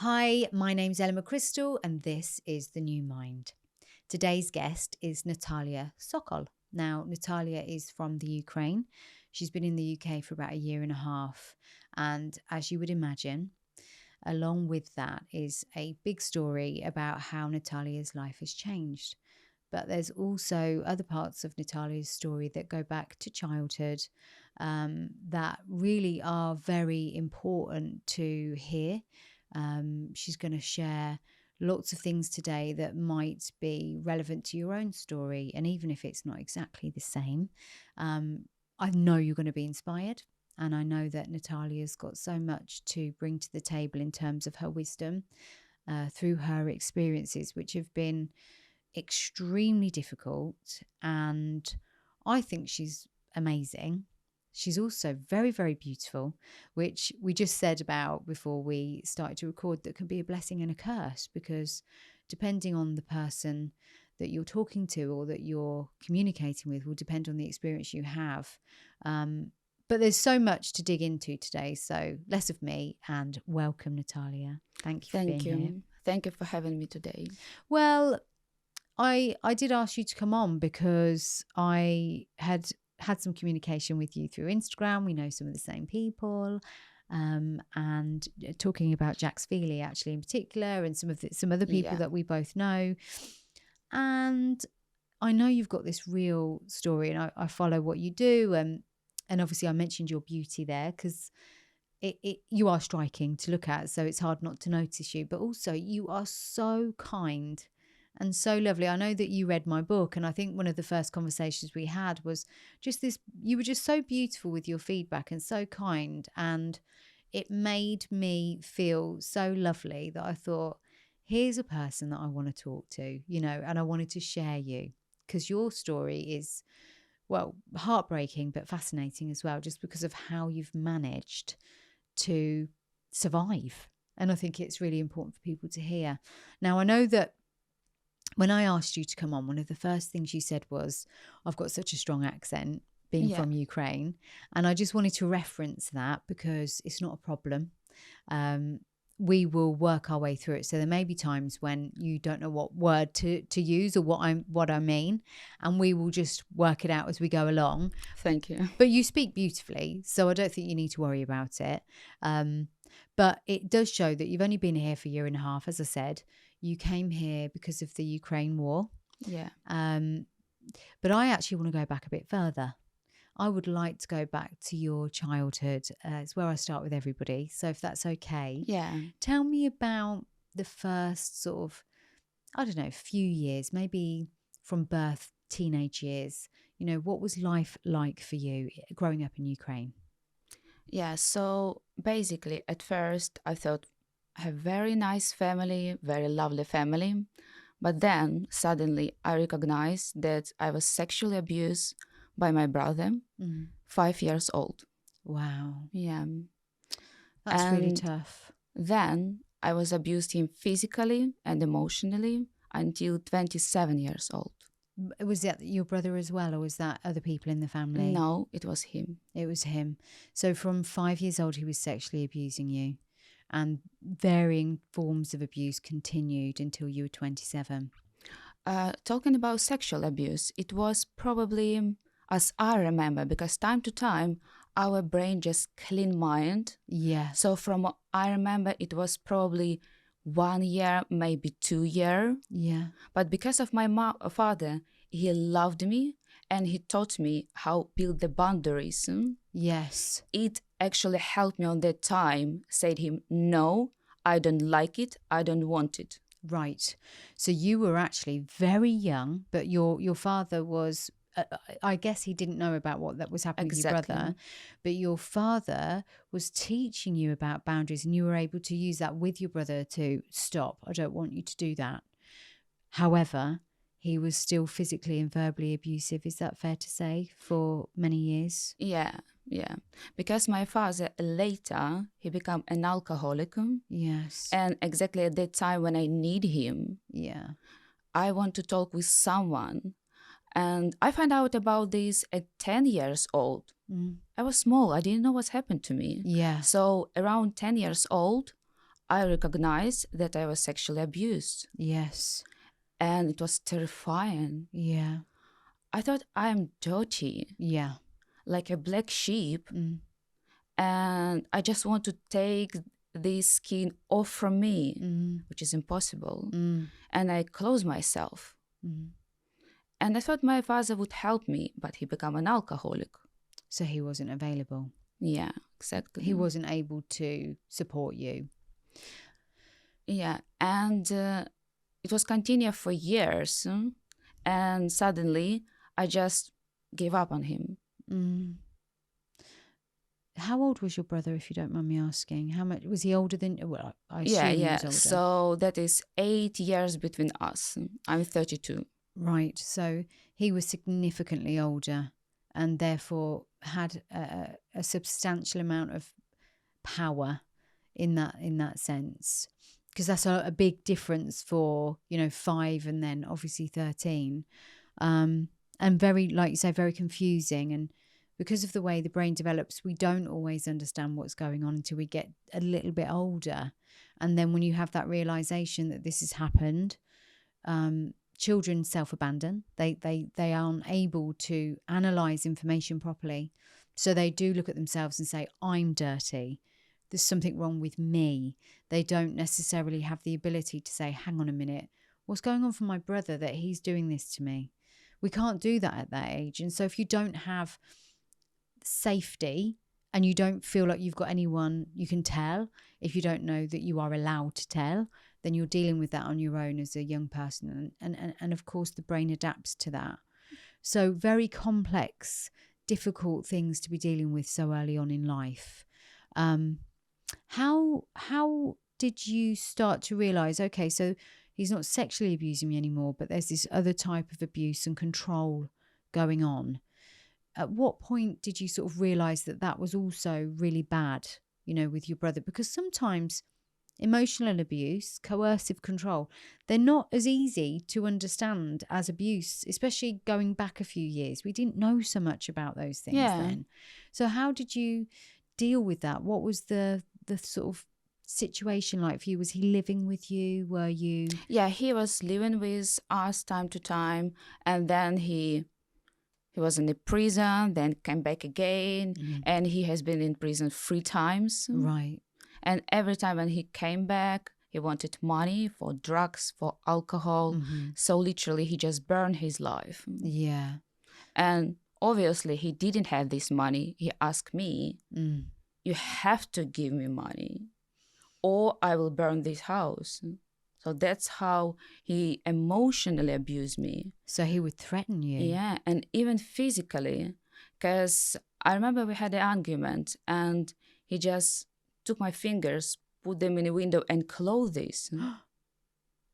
Hi, my name's Ella McChrystal, and this is The New Mind. Today's guest is Nataliia Sokol. Now, Nataliia is from the Ukraine. She's been in the UK for about a year and a half. And as you would imagine, along with that is a big story about how Natalia's life has changed. But there's also other parts of Natalia's story that go back to childhood that really are very important to hear. She's going to share lots of things today that might be relevant to your own story. And even if it's not exactly the same, I know you're going to be inspired. And I know that Natalia's got so much to bring to the table in terms of her wisdom through her experiences, which have been extremely difficult. And I think she's amazing. She's also very, very beautiful, which we just said about before we started to record, that can be a blessing and a curse, because depending on the person that you're talking to or that you're communicating with will depend on the experience you have. But there's so much to dig into today. So less of me and welcome, Nataliia. Thank you for being here. Thank you for having me today. Well, I did ask you to come on because I had some communication with you through Instagram. We know some of the same people, and talking about Jax Feely actually in particular, and some other people that we both know. And I know you've got this real story, and I follow what you do, and obviously I mentioned your beauty there because you are striking to look at, so it's hard not to notice you. But also you are so kind and so lovely. I know that you read my book, and I think one of the first conversations we had was just this. You were just so beautiful with your feedback and so kind, and it made me feel so lovely that I thought, here's a person that I want to talk to, and I wanted to share you because your story is, well, heartbreaking, but fascinating as well, just because of how you've managed to survive. And I think it's really important for people to hear. Now, I know that when I asked you to come on, one of the first things you said was, I've got such a strong accent being from Ukraine. And I just wanted to reference that because it's not a problem. We will work our way through it. So there may be times when you don't know what word to use or what I mean. And we will just work it out as we go along. Thank you. But you speak beautifully, so I don't think you need to worry about it. But it does show that you've only been here for a year and a half, as I said. You came here because of the Ukraine war. Yeah. But I actually want to go back a bit further. I would like to go back to your childhood. It's where I start with everybody. So if that's okay. Yeah. Tell me about the first sort of, I don't know, few years, maybe from birth, teenage years. What was life like for you growing up in Ukraine? Yeah. So basically, at first, I thought I have very nice family, very lovely family. But then suddenly I recognized that I was sexually abused by my brother, 5 years old. Wow. Yeah. That's really tough. Then I was abused him physically and emotionally until 27 years old. Was that your brother as well, or was that other people in the family? No, it was him. It was him. So from 5 years old, he was sexually abusing you, and varying forms of abuse continued until you were 27. Talking about sexual abuse, it was probably, as I remember, because time to time, our brain just clean mind. Yeah. So from what I remember, it was probably 1 year, maybe 2 years. Yeah. But because of my father, he loved me and he taught me how build the boundaries. Yes. It actually helped me on that time, said him, no, I don't like it, I don't want it. Right. So you were actually very young, but your father was, I guess he didn't know about what that was happening to your brother, but your father was teaching you about boundaries, and you were able to use that with your brother to stop. I don't want you to do that. However, he was still physically and verbally abusive. Is that fair to say, for many years? Yeah. Because my father later, he became an alcoholic. Yes. And exactly at that time when I need him, yeah, I want to talk with someone. And I found out about this at 10 years old. I was small. I didn't know what's happened to me. Yeah. So around 10 years old, I recognized that I was sexually abused, Yes. and it was terrifying. Yeah. I thought I am dirty, Yeah. like a black sheep, Mm. and I just want to take this skin off from me, Mm. which is impossible. Mm. And I closed myself. Mm. And I thought my father would help me, but he became an alcoholic. So he wasn't available. Yeah, exactly. He wasn't able to support you. Yeah, and it was continued for years. And suddenly, I just gave up on him. Mm. How old was your brother, if you don't mind me asking? How much was he older than? Well, I Yeah, assume he yeah. was older. So that is 8 years between us. I'm 32. Right. So he was significantly older, and therefore had a substantial amount of power in that sense. Because that's a big difference for 5 and then obviously 13, and very, like you say, very confusing. And because of the way the brain develops, we don't always understand what's going on until we get a little bit older. And then when you have that realization that this has happened, children self-abandon. They aren't able to analyze information properly, so they do look at themselves and say, I'm dirty, there's something wrong with me. They don't necessarily have the ability to say, hang on a minute, what's going on for my brother that he's doing this to me? We can't do that at that age. And so if you don't have safety and you don't feel like you've got anyone you can tell, if you don't know that you are allowed to tell, then you're dealing with that on your own as a young person. And of course, the brain adapts to that. So very complex, difficult things to be dealing with so early on in life. How did you start to realize, okay, so he's not sexually abusing me anymore, but there's this other type of abuse and control going on? At what point did you sort of realize that that was also really bad, with your brother? Because sometimes emotional abuse, coercive control, they're not as easy to understand as abuse, especially going back a few years. We didn't know so much about those things then. So how did you deal with that? What was the sort of situation like for you? Was he living with you? Were you? Yeah, he was living with us time to time, and then he was in the prison, then came back again, and he has been in prison 3 times. Right. And every time when he came back, he wanted money for drugs, for alcohol. Mm-hmm. So literally, he just burned his life. Yeah. And obviously, he didn't have this money. He asked me, you have to give me money or I will burn this house. So that's how he emotionally abused me. So he would threaten you? Yeah, and even physically. Because I remember we had an argument and he just took my fingers, put them in the window and closed this.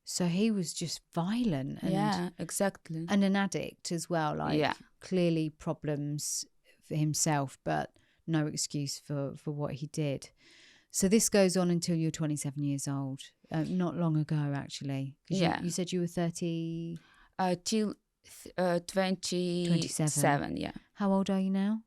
So he was just violent. And, yeah, exactly. And an addict as well. Like clearly problems for himself, but no excuse for what he did. So this goes on until you're 27 years old. Not long ago, actually. Yeah. You said you were 30? Till 27, yeah. How old are you now?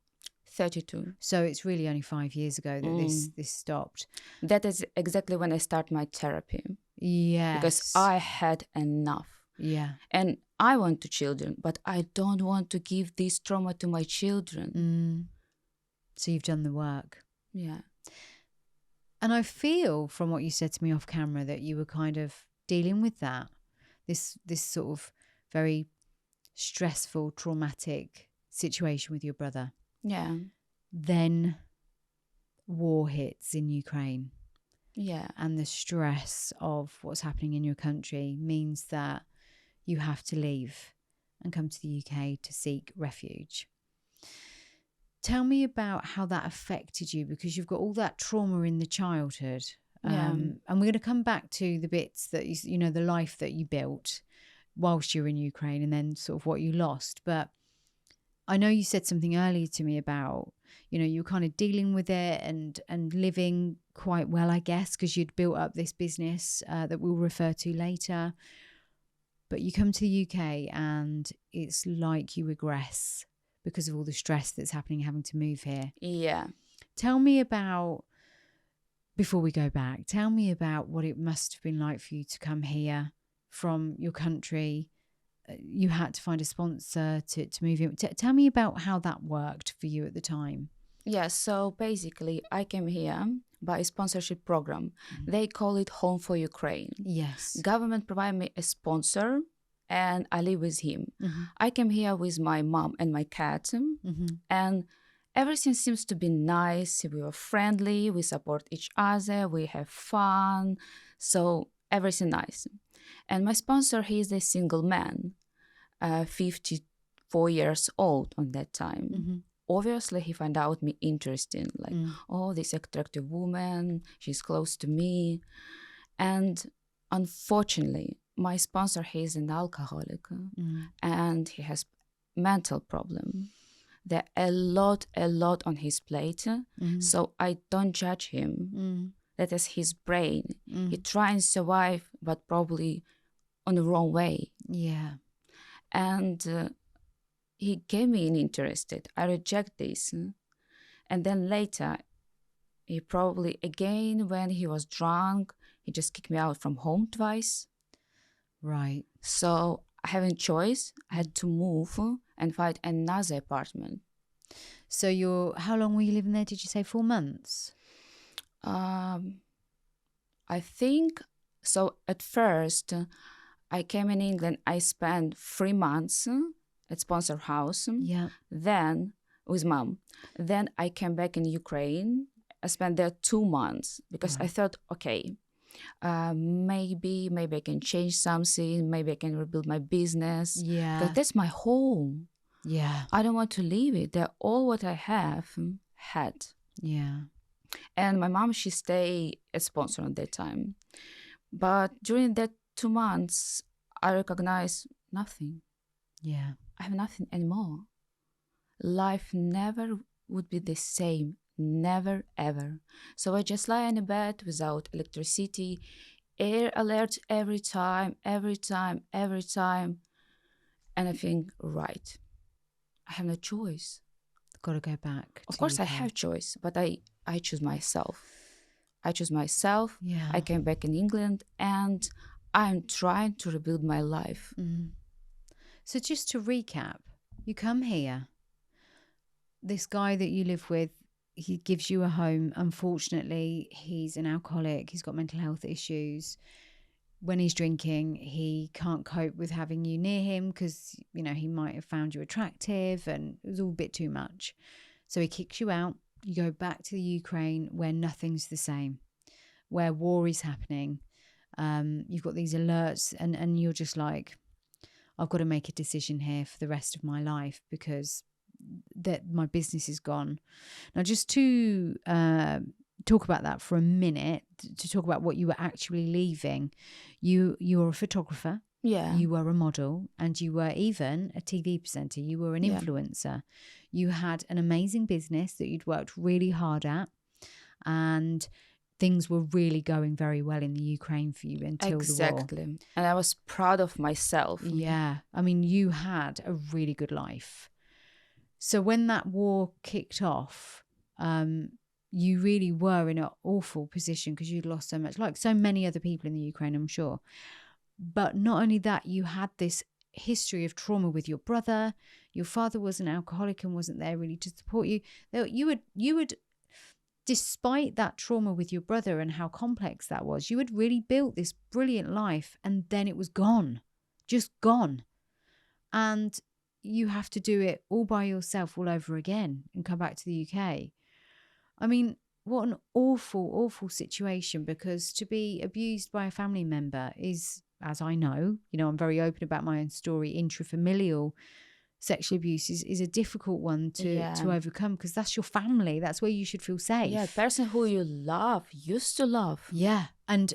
32. So it's really only 5 years ago that this stopped. That is exactly when I start my therapy. Yes. Because I had enough. Yeah. And I want to children, but I don't want to give this trauma to my children. So you've done the work. Yeah. And I feel from what you said to me off camera that you were kind of dealing with that. This sort of very stressful, traumatic situation with your brother. Yeah. Then war hits in Ukraine. Yeah. And the stress of what's happening in your country means that you have to leave and come to the UK to seek refuge. Tell me about how that affected you, because you've got all that trauma in the childhood. And we're going to come back to the bits that, the life that you built whilst you were in Ukraine and then sort of what you lost. But I know you said something earlier to me about, you were kind of dealing with it and living quite well, I guess, because you'd built up this business that we'll refer to later. But you come to the UK and it's like you regress because of all the stress that's happening, having to move here. Yeah. Tell me about before we go back, tell me about what it must have been like for you to come here from your country. You had to find a sponsor to move in. Tell me about how that worked for you at the time. Yeah, so basically, I came here by a sponsorship program. They call it Home for Ukraine. Yes. Government provided me a sponsor, and I live with him. I came here with my mom and my cat, and everything seems to be nice. We were friendly, we support each other, we have fun, so everything nice. And my sponsor, he is a single man, 54 years old on that time. Obviously, he found out me interesting, like, oh, this attractive woman, she's close to me. And unfortunately, my sponsor, he is an alcoholic and he has mental problem. There are a lot on his plate. So I don't judge him. That is his brain. He tries and survive, but probably on the wrong way. Yeah. And he came in interested. I reject this. And then later, he probably, again, when he was drunk, he just kicked me out from home twice. Right. So I having choice, I had to move and find another apartment. So how long were you living there? Did you say 4 months? I think, so at first, I came in England, I spent 3 months at sponsor house. Yeah. Then with mom. Then I came back in Ukraine. I spent there 2 months because I thought, okay, maybe I can change something. Maybe I can rebuild my business. Yeah. Because that's my home. Yeah. I don't want to leave it. They're all what I had. Yeah. And my mom, she stayed as sponsor at that time. But during that 2 months, I recognized nothing. Yeah. I have nothing anymore. Life never would be the same. Never, ever. So I just lie in a bed without electricity, air alerts every time. And I think, right, I have no choice. Got to go back. Of course, I have choice, but I choose myself. Yeah. I came back in England and I'm trying to rebuild my life. So just to recap, you come here. This guy that you live with, he gives you a home. Unfortunately, he's an alcoholic. He's got mental health issues. When he's drinking, he can't cope with having you near him because, he might have found you attractive and it was all a bit too much. So he kicks you out. You go back to the Ukraine where nothing's the same, where war is happening. You've got these alerts and you're just like, I've got to make a decision here for the rest of my life because that my business is gone. Now, just to talk about that for a minute, to talk about what you were actually leaving, you were a photographer, you were a model, and you were even a TV presenter. You were an influencer. You had an amazing business that you'd worked really hard at, and things were really going very well in the Ukraine for you until the war. Exactly. And I was proud of myself. Yeah. I mean, you had a really good life. So when that war kicked off, you really were in an awful position because you'd lost so much, like so many other people in the Ukraine, I'm sure. But not only that, you had this history of trauma with your brother. Your father was an alcoholic and wasn't there really to support you. You would, despite that trauma with your brother and how complex that was, you had really built this brilliant life and then it was gone, just gone. And you have to do it all by yourself all over again and come back to the UK. I mean, what an awful, awful situation, because to be abused by a family member is, as I know, I'm very open about my own story, intrafamilial sexual abuse is a difficult one to overcome because that's your family. That's where you should feel safe. Yeah, the person who you love, used to love. Yeah, and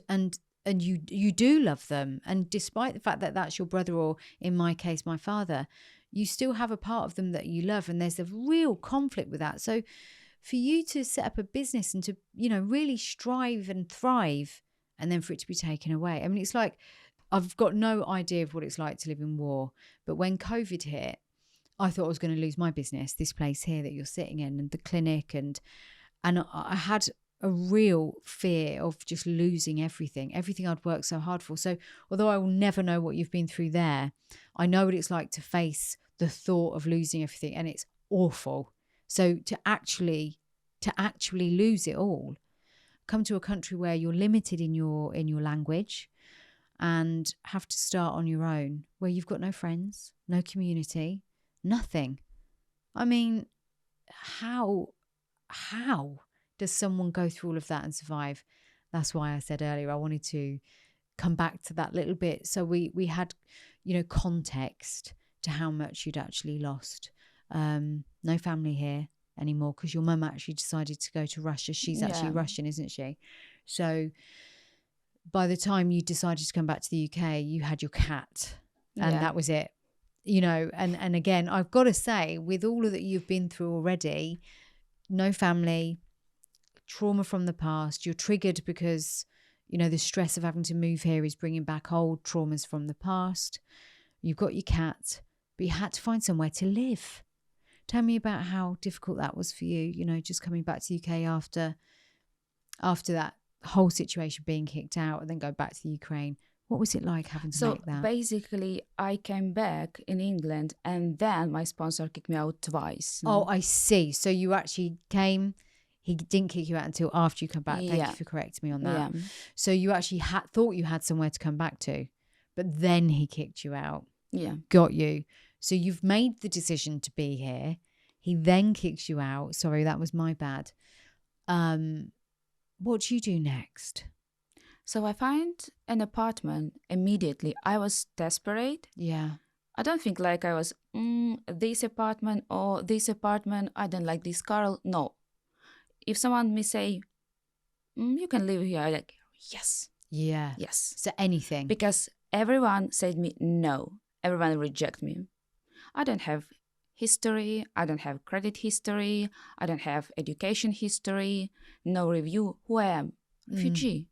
you do love them. And despite the fact that that's your brother, or in my case, my father, you still have a part of them that you love. And there's a real conflict with that. So for you to set up a business and to, really strive and thrive, and then for it to be taken away. I mean, it's like, I've got no idea of what it's like to live in war. But when COVID hit, I thought I was going to lose my business, this place here that you're sitting in, and the clinic. And I had a real fear of just losing everything I'd worked so hard for. So although I will never know what you've been through there, I know what it's like to face the thought of losing everything, and it's awful. So to actually lose it all, come to a country where you're limited in your language and have to start on your own, where you've got no friends, no community, nothing. I mean, how does someone go through all of that and survive? That's why I said earlier I wanted to come back to that little bit, so we had, context to how much you'd actually lost. No family here anymore because your mum actually decided to go to Russia. She's actually Russian, isn't she? So by the time you decided to come back to the UK, you had your cat, and that was it. And again, I've got to say, with all of that you've been through already, no family, trauma from the past, you're triggered because, the stress of having to move here is bringing back old traumas from the past. You've got your cat, but you had to find somewhere to live. Tell me about how difficult that was for you, just coming back to the UK after that whole situation, being kicked out and then go back to the Ukraine. What was it like having to make that? So basically, I came back in England and then my sponsor kicked me out twice. Oh, I see. So you actually came, he didn't kick you out until after you come back. Thank you for correcting me on that. Yeah. So you actually thought you had somewhere to come back to, but then he kicked you out. Yeah. Got you. So you've made the decision to be here. He then kicks you out. Sorry, that was my bad. What do you do next? So I find an apartment immediately. I was desperate. Yeah. I don't think like I was, this apartment or this apartment, I don't like this car. No. If someone may say, you can live here, I'm like, yes. Yeah. Yes. So anything. Because everyone said me no. Everyone reject me. I don't have history. I don't have credit history. I don't have education history. No review. Who I am? Refugee.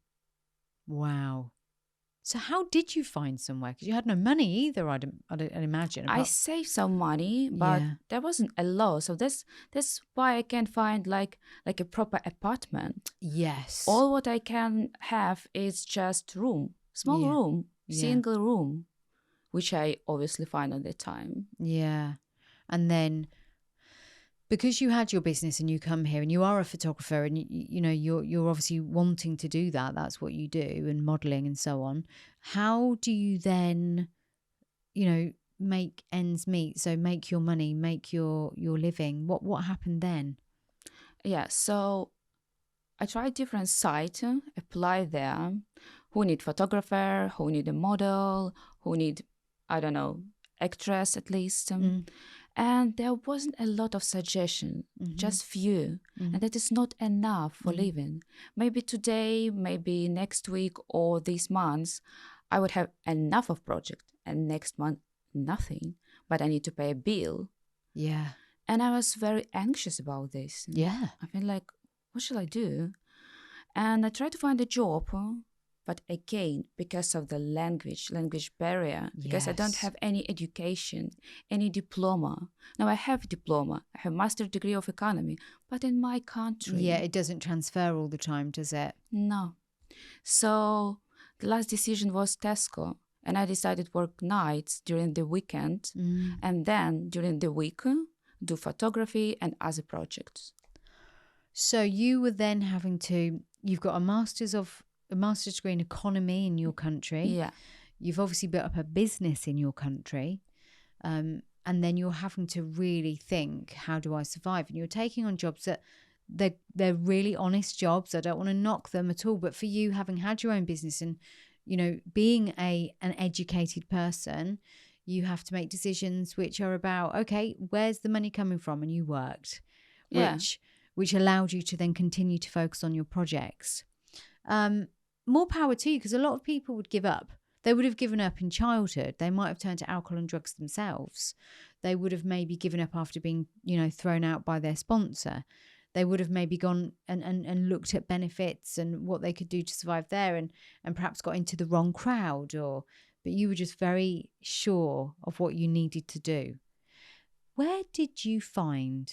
Wow. So how did you find somewhere? Because you had no money either, I'd imagine. I saved some money, but there wasn't a lot. So that's why I can't find like a proper apartment. Yes. All what I can have is just room. Small room. Single room. Which I obviously find at the time. Yeah. And then because you had your business and you come here and you are a photographer and you're obviously wanting to do that, that's what you do, and modeling and so on. How do you then, make ends meet? So make your money, make your living. What happened then? Yeah, so I tried different sites, apply there. Who need photographer, who need a model, who need, I don't know, actress at least. And there wasn't a lot of suggestion, just few. And that is not enough for living. Maybe today, maybe next week or this month, I would have enough of project. And next month, nothing. But I need to pay a bill. Yeah. And I was very anxious about this. Yeah. I feel like, what should I do? And I tried to find a job. But again, because of the language barrier, because I don't have any education, any diploma. Now I have a diploma, I have master's degree of economy, but in my country. Yeah, it doesn't transfer all the time, does it? No. So the last decision was Tesco, and I decided work nights during the weekend, and then during the week, do photography and other projects. So you were then having to, you've got a master's degree in economy in your country. Yeah. You've obviously built up a business in your country. And then you're having to really think, how do I survive? And you're taking on jobs that they're really honest jobs. I don't want to knock them at all. But for you, having had your own business and, being an educated person, you have to make decisions which are about, okay, where's the money coming from? And you worked, which allowed you to then continue to focus on your projects. More power to you, because a lot of people would give up. They would have given up in childhood. They might have turned to alcohol and drugs themselves. They would have maybe given up after being, thrown out by their sponsor. They would have maybe gone and looked at benefits and what they could do to survive there and perhaps got into the wrong crowd. But you were just very sure of what you needed to do. Where did you find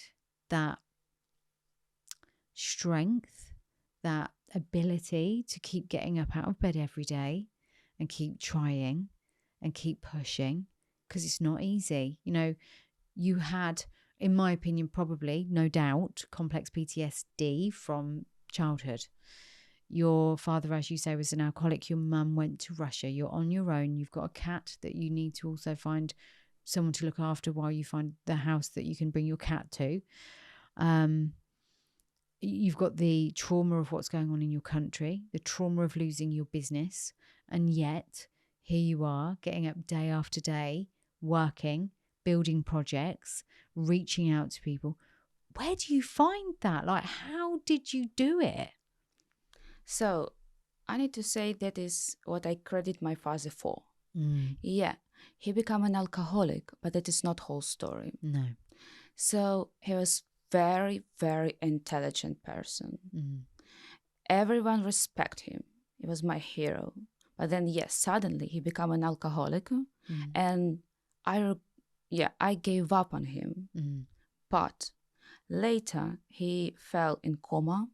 that strength, that ability to keep getting up out of bed every day and keep trying and keep pushing, because it's not easy. You know, you had, in my opinion, probably, no doubt, complex PTSD from childhood. Your father, as you say, was an alcoholic. Your mum went to Russia. You're on your own. You've got a cat that you need to also find someone to look after while you find the house that you can bring your cat to. You've got the trauma of what's going on in your country, the trauma of losing your business. And yet, here you are, getting up day after day, working, building projects, reaching out to people. Where do you find that? Like, how did you do it? So I need to say that is what I credit my father for. Mm, Yeah, he became an alcoholic, but that is not whole story. no. So he was very, very intelligent person. Mm, Everyone respect him. He was my hero. But then, yes, suddenly he became an alcoholic, mm, and I gave up on him. mm, But later he fell in coma,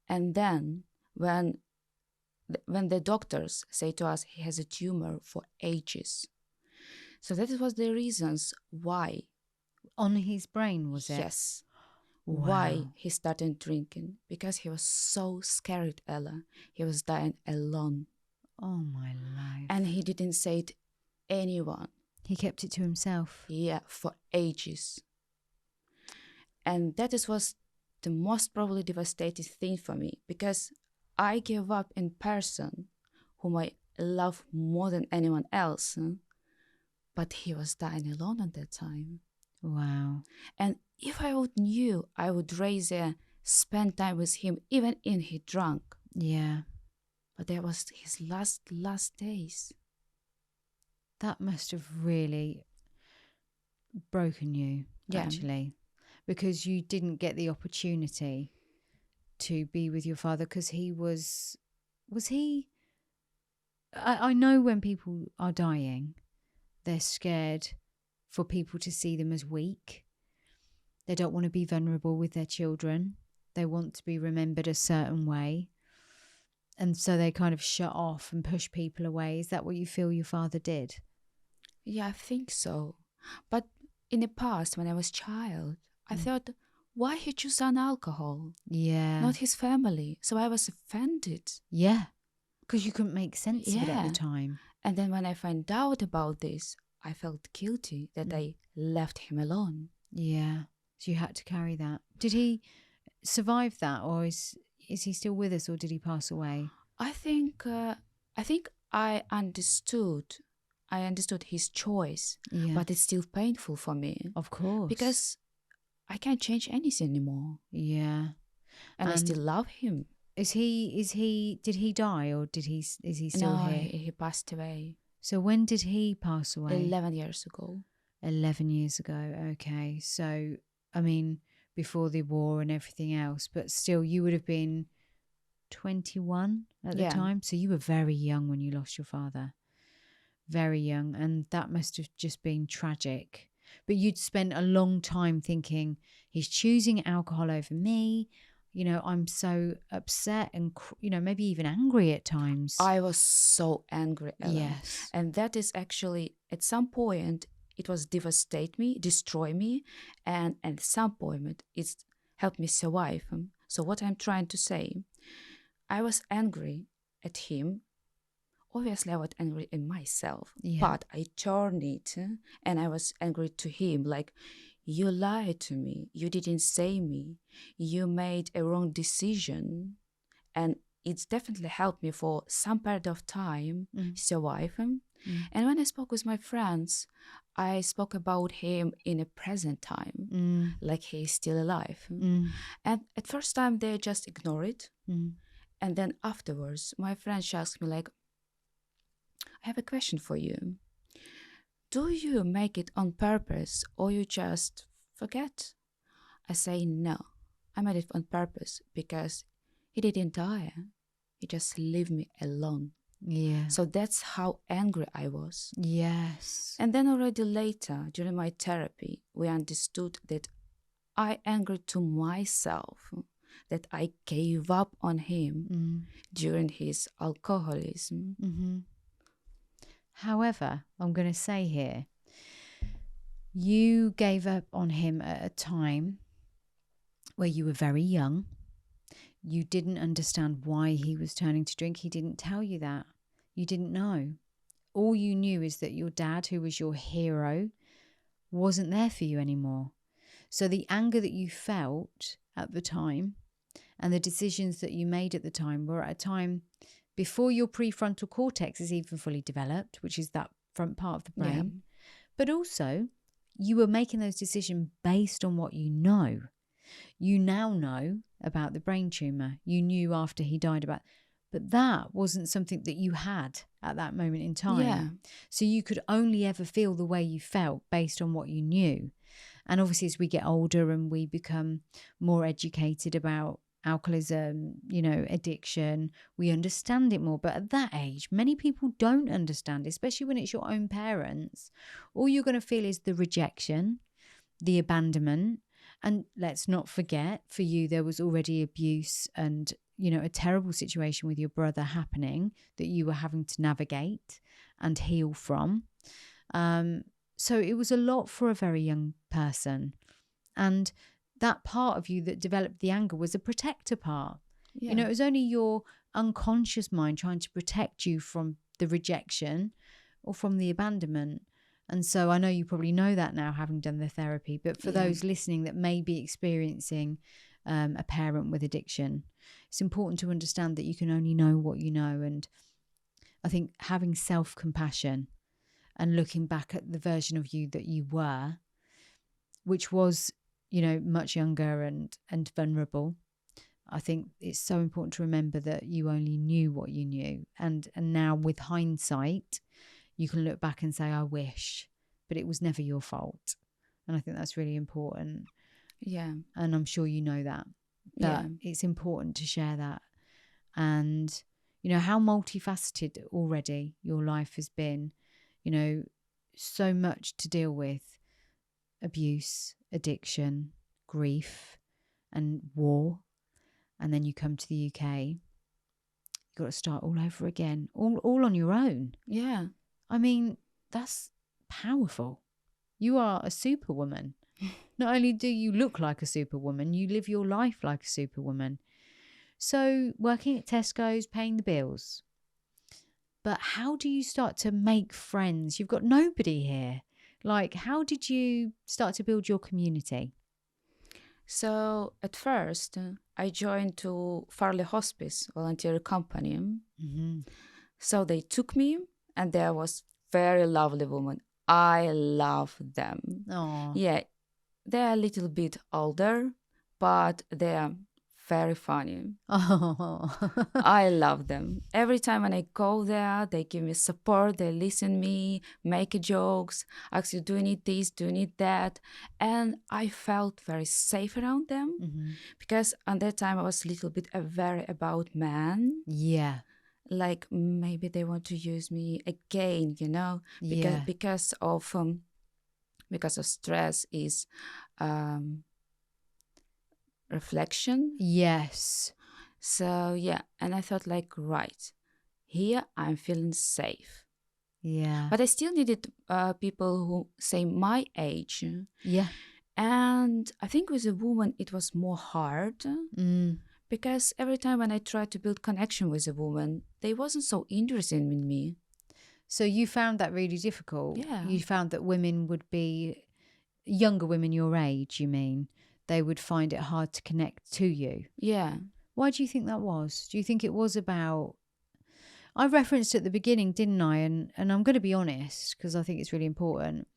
and then when the doctors say to us he has a tumor for ages, so that was the reasons why. on his brain, was it? Yes, why Wow. he started drinking, because he was so scared, Ella. He was dying alone, Oh, my life. and he didn't say it anyone. He kept it to himself. Yeah, for ages. And was the most probably devastating thing for me, because I gave up in person whom I love more than anyone else, but he was dying alone at that time. Wow. And if I would knew, I would spend time with him even in he drunk. Yeah. But that was his last days. That must have really broken you, Yeah. actually, because you didn't get the opportunity to be with your father, because he was he, I know when people are dying, they're scared for people to see them as weak. They don't want to be vulnerable with their children. They want to be remembered a certain way. And so they kind of shut off and push people away. Is that what you feel your father did? Yeah, I think so. But in the past, when I was child, I thought, why he choose an alcohol? Yeah. Not his family. So I was offended. Yeah. Because you couldn't make sense of it at Yeah. the time. And then when I found out about this, I felt guilty that I left him alone. Yeah. So you had to carry that. Did he survive that, or is he still with us, or did he pass away? I think I understood his choice, Yeah. but it's still painful for me. Of course. Because I can't change anything anymore. Yeah. And I still love him. Did he die, or is he still No, here? he passed away. So when did he pass away? 11 years ago. 11 years ago. Okay. So, I mean, before the war and everything else, but still you would have been 21 at the time. So you were very young when you lost your father. Very young. And that must have just been tragic. But you'd spent a long time thinking, he's choosing alcohol over me. You know, I'm so upset and, maybe even angry at times. I was so angry, Ellen. Yes. And that is actually, at some point, it was devastate me, destroy me. And at some point, it's helped me survive. So what I'm trying to say, I was angry at him. Obviously, I was angry at myself. Yeah. But I turned it and I was angry to him. Like, you lied to me. You didn't say me. You made a wrong decision. And it's definitely helped me for some period of time survive. And when I spoke with my friends, I spoke about him in a present time, like he's still alive. And at first time, they just ignore it. And then afterwards, my friends asked me, like, I have a question for you. Do you make it on purpose or you just forget? I say, no, I made it on purpose because he didn't die. He just left me alone. Yeah. So that's how angry I was. Yes. And then already later, during my therapy, we understood that I angered to myself, that I gave up on him Mm. during his alcoholism. Mm-hmm. However, I'm going to say here, you gave up on him at a time where you were very young. You didn't understand why he was turning to drink. He didn't tell you that. You didn't know. All you knew is that your dad, who was your hero, wasn't there for you anymore. So the anger that you felt at the time and the decisions that you made at the time were at a time before your prefrontal cortex is even fully developed, which is that front part of the brain. Yeah. But also, you were making those decisions based on what you know. You now know about the brain tumour. You knew after he died about, but that wasn't something that you had at that moment in time. Yeah. So you could only ever feel the way you felt based on what you knew. And obviously, as we get older and we become more educated about alcoholism, addiction, we understand it more. But at that age, many people don't understand, especially when it's your own parents. All you're going to feel is the rejection, the abandonment. And let's not forget, for you, there was already abuse and, a terrible situation with your brother happening that you were having to navigate and heal from. So it was a lot for a very young person. And that part of you that developed the anger was a protector part. Yeah. It was only your unconscious mind trying to protect you from the rejection or from the abandonment. And so I know you probably know that now, having done the therapy, but for those listening that may be experiencing a parent with addiction, it's important to understand that you can only know what you know. And I think having self-compassion and looking back at the version of you that you were, which was, much younger and vulnerable, I think it's so important to remember that you only knew what you knew. And now with hindsight, you can look back and say, I wish, but it was never your fault. And I think that's really important. Yeah. And I'm sure you know that. But it's important to share that. And, how multifaceted already your life has been, so much to deal with: abuse, addiction, grief, and war. And then you come to the UK, you've got to start all over again, all on your own. Yeah. I mean, that's powerful. You are a superwoman. Not only do you look like a superwoman, you live your life like a superwoman. So working at Tesco's, paying the bills. But how do you start to make friends? You've got nobody here. Like, how did you start to build your community? So at first, I joined to Farley Hospice volunteer company. Mm-hmm. So they took me, and there was very lovely woman. I love them. Oh, Yeah, they're a little bit older, but they're very funny. oh, I love them. Every time when I go there, they give me support, they listen me, make jokes, ask you, do you need this, do you need that? And I felt very safe around them mm-hmm. because at that time I was a little bit aware about men. Yeah, Like maybe they want to use me again, yeah, because of stress is reflection. yes, So yeah, and I thought like, right, here I'm feeling safe. yeah, But I still needed people who say my age. yeah, And I think with a woman it was more hard because every time when I tried to build connection with a woman, they wasn't so interested in me. So you found that really difficult? Yeah. You found that women would be, younger women your age, you mean, they would find it hard to connect to you? Yeah. Why do you think that was? Do you think it was about, I referenced at the beginning, didn't I? And I'm going to be honest, because I think it's really important.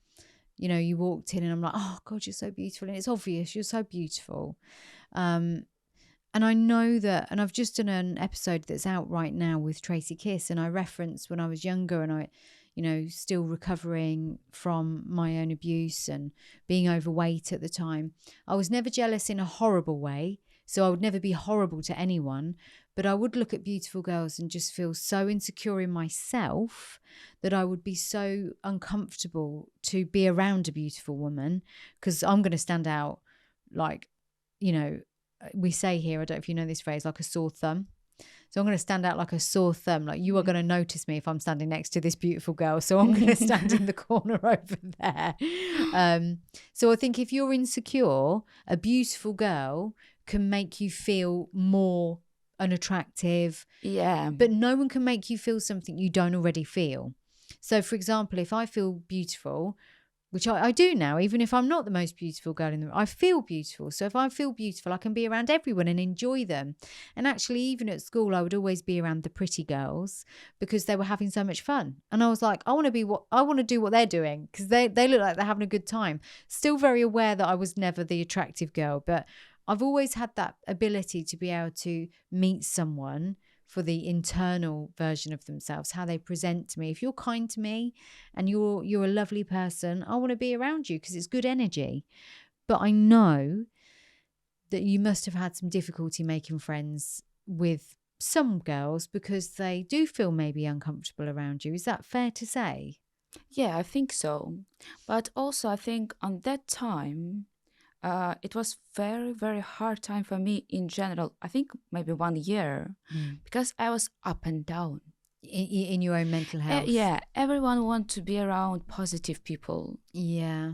You walked in and I'm like, oh God, you're so beautiful. And it's obvious, you're so beautiful. And I know that, and I've just done an episode that's out right now with Tracy Kiss, and I referenced when I was younger and I, still recovering from my own abuse and being overweight at the time. I was never jealous in a horrible way, so I would never be horrible to anyone, but I would look at beautiful girls and just feel so insecure in myself that I would be so uncomfortable to be around a beautiful woman because I'm going to stand out like, we say here, I don't know if you know this phrase, like a sore thumb. So I'm going to stand out like a sore thumb. Like you are going to notice me if I'm standing next to this beautiful girl. So I'm going to stand in the corner over there. So I think if you're insecure, a beautiful girl can make you feel more unattractive. Yeah. But no one can make you feel something you don't already feel. So for example, if I feel beautiful, which I do now, even if I'm not the most beautiful girl in the room, I feel beautiful. So if I feel beautiful, I can be around everyone and enjoy them. And actually, even at school, I would always be around the pretty girls because they were having so much fun. And I was like, I want to do what they're doing because they look like they're having a good time. Still very aware that I was never the attractive girl, but I've always had that ability to be able to meet someone for the internal version of themselves, how they present to me. If you're kind to me and you're a lovely person, I want to be around you because it's good energy. But I know that you must have had some difficulty making friends with some girls because they do feel maybe uncomfortable around you. Is that fair to say? Yeah, I think so. But also, I think on that time, it was very, very hard time for me in general. I think maybe 1 year because I was up and down. In your own mental health? Yeah, everyone want to be around positive people. Yeah.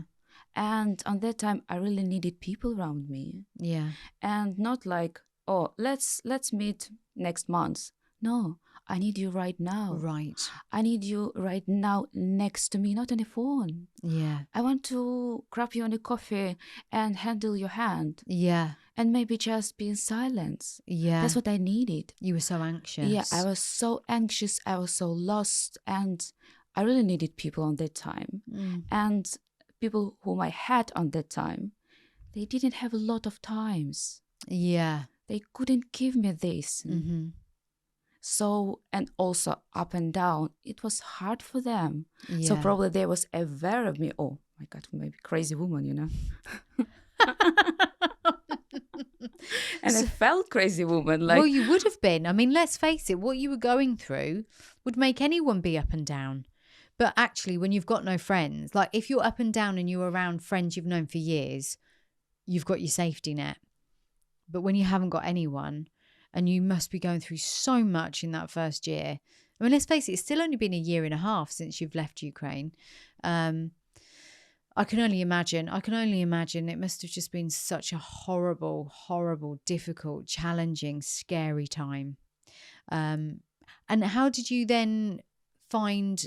And on that time, I really needed people around me. Yeah. And not like, oh, let's meet next month. No, I need you right now. Right. I need you right now next to me, not on the phone. Yeah. I want to grab you on a coffee and handle your hand. Yeah. And maybe just be in silence. Yeah. That's what I needed. You were so anxious. Yeah, I was so anxious. I was so lost. And I really needed people on that time. And people whom I had on that time, they didn't have a lot of times. Yeah. They couldn't give me this. Mm-hmm. So, and also up and down, it was hard for them. Yeah. So probably they was aware of me. Oh my God, maybe crazy woman, you know. And I felt crazy woman. Like, well, you would have been. I mean, let's face it, what you were going through would make anyone be up and down. But actually, when you've got no friends, like if you're up and down and you're around friends you've known for years, you've got your safety net. But when you haven't got anyone and you must be going through so much in that first year, I mean, let's face it, it's still only been a year and a half since you've left Ukraine. I can only imagine it must have just been such a horrible, horrible, difficult, challenging, scary time. And how did you then find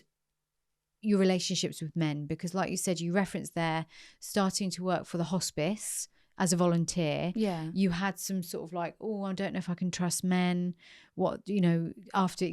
your relationships with men? Because like you said, you referenced there starting to work for the hospice as a volunteer. yeah. You had some sort of like, oh, I don't know if I can trust men. What, after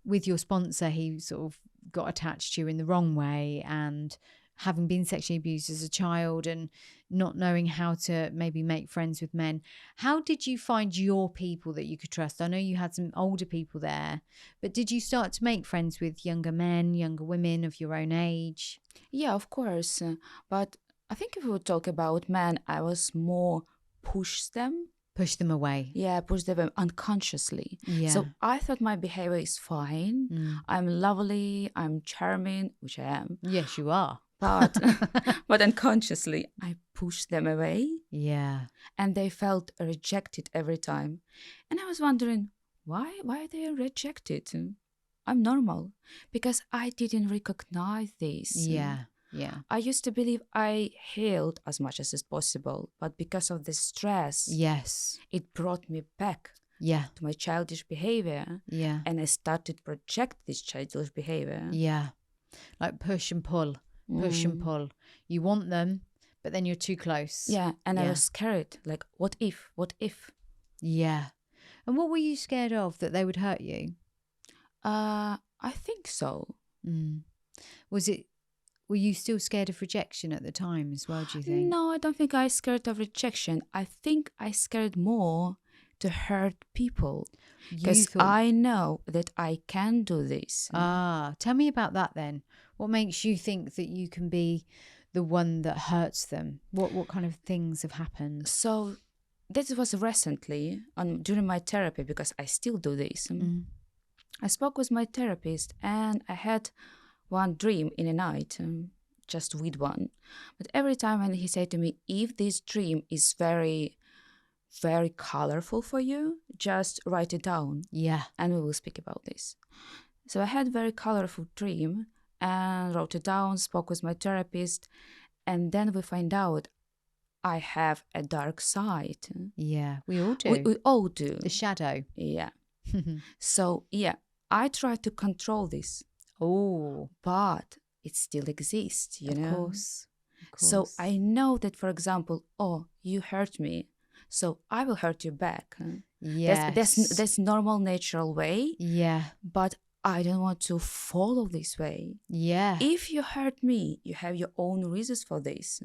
with your sponsor, he sort of got attached to you in the wrong way, and having been sexually abused as a child and not knowing how to maybe make friends with men. How did you find your people that you could trust? I know you had some older people there, but did you start to make friends with younger men, younger women of your own age? Yeah, of course. But I think if we would talk about men, I was more push them. Push them away. Yeah, push them unconsciously. Yeah. So I thought my behavior is fine. I'm lovely. I'm charming, which I am. Yes, you are. But but unconsciously, I pushed them away. Yeah. And they felt rejected every time. And I was wondering, why are they rejected? I'm normal. Because I didn't recognize this. Yeah. Yeah. I used to believe I healed as much as is possible, but because of the stress, Yes. it brought me back Yeah. to my childish behavior. Yeah. And I started to project this childish behavior. Yeah. Like push and pull. Push and pull. You want them, but then you're too close. Yeah, and I Yeah. was scared. Like, what if? What if? Yeah. And what were you scared of? That they would hurt you? I think so. Were you still scared of rejection at the time as well, do you think? No, I don't think I scared of rejection. I think I scared more to hurt people. Because I know that I can do this. Tell me about that then. What makes you think that you can be the one that hurts them? What kind of things have happened? So this was recently during my therapy, because I still do this. I spoke with my therapist and I had one dream in a night, just with one. But every time when he said to me, if this dream is very very colorful for you, just write it down Yeah. and we will speak about this. So I had a very colorful dream and wrote it down, spoke with my therapist, and then we find out I have a dark side. Yeah. We all do. We all do. The shadow. Yeah. So, yeah, I try to control this, Oh, but it still exists, you of know? course. Of course. So I know that, for example, oh, you hurt me, so I will hurt you back. Yes. That's normal, natural way, Yeah. but I don't want to follow this way. Yeah. If you hurt me, you have your own reasons for this.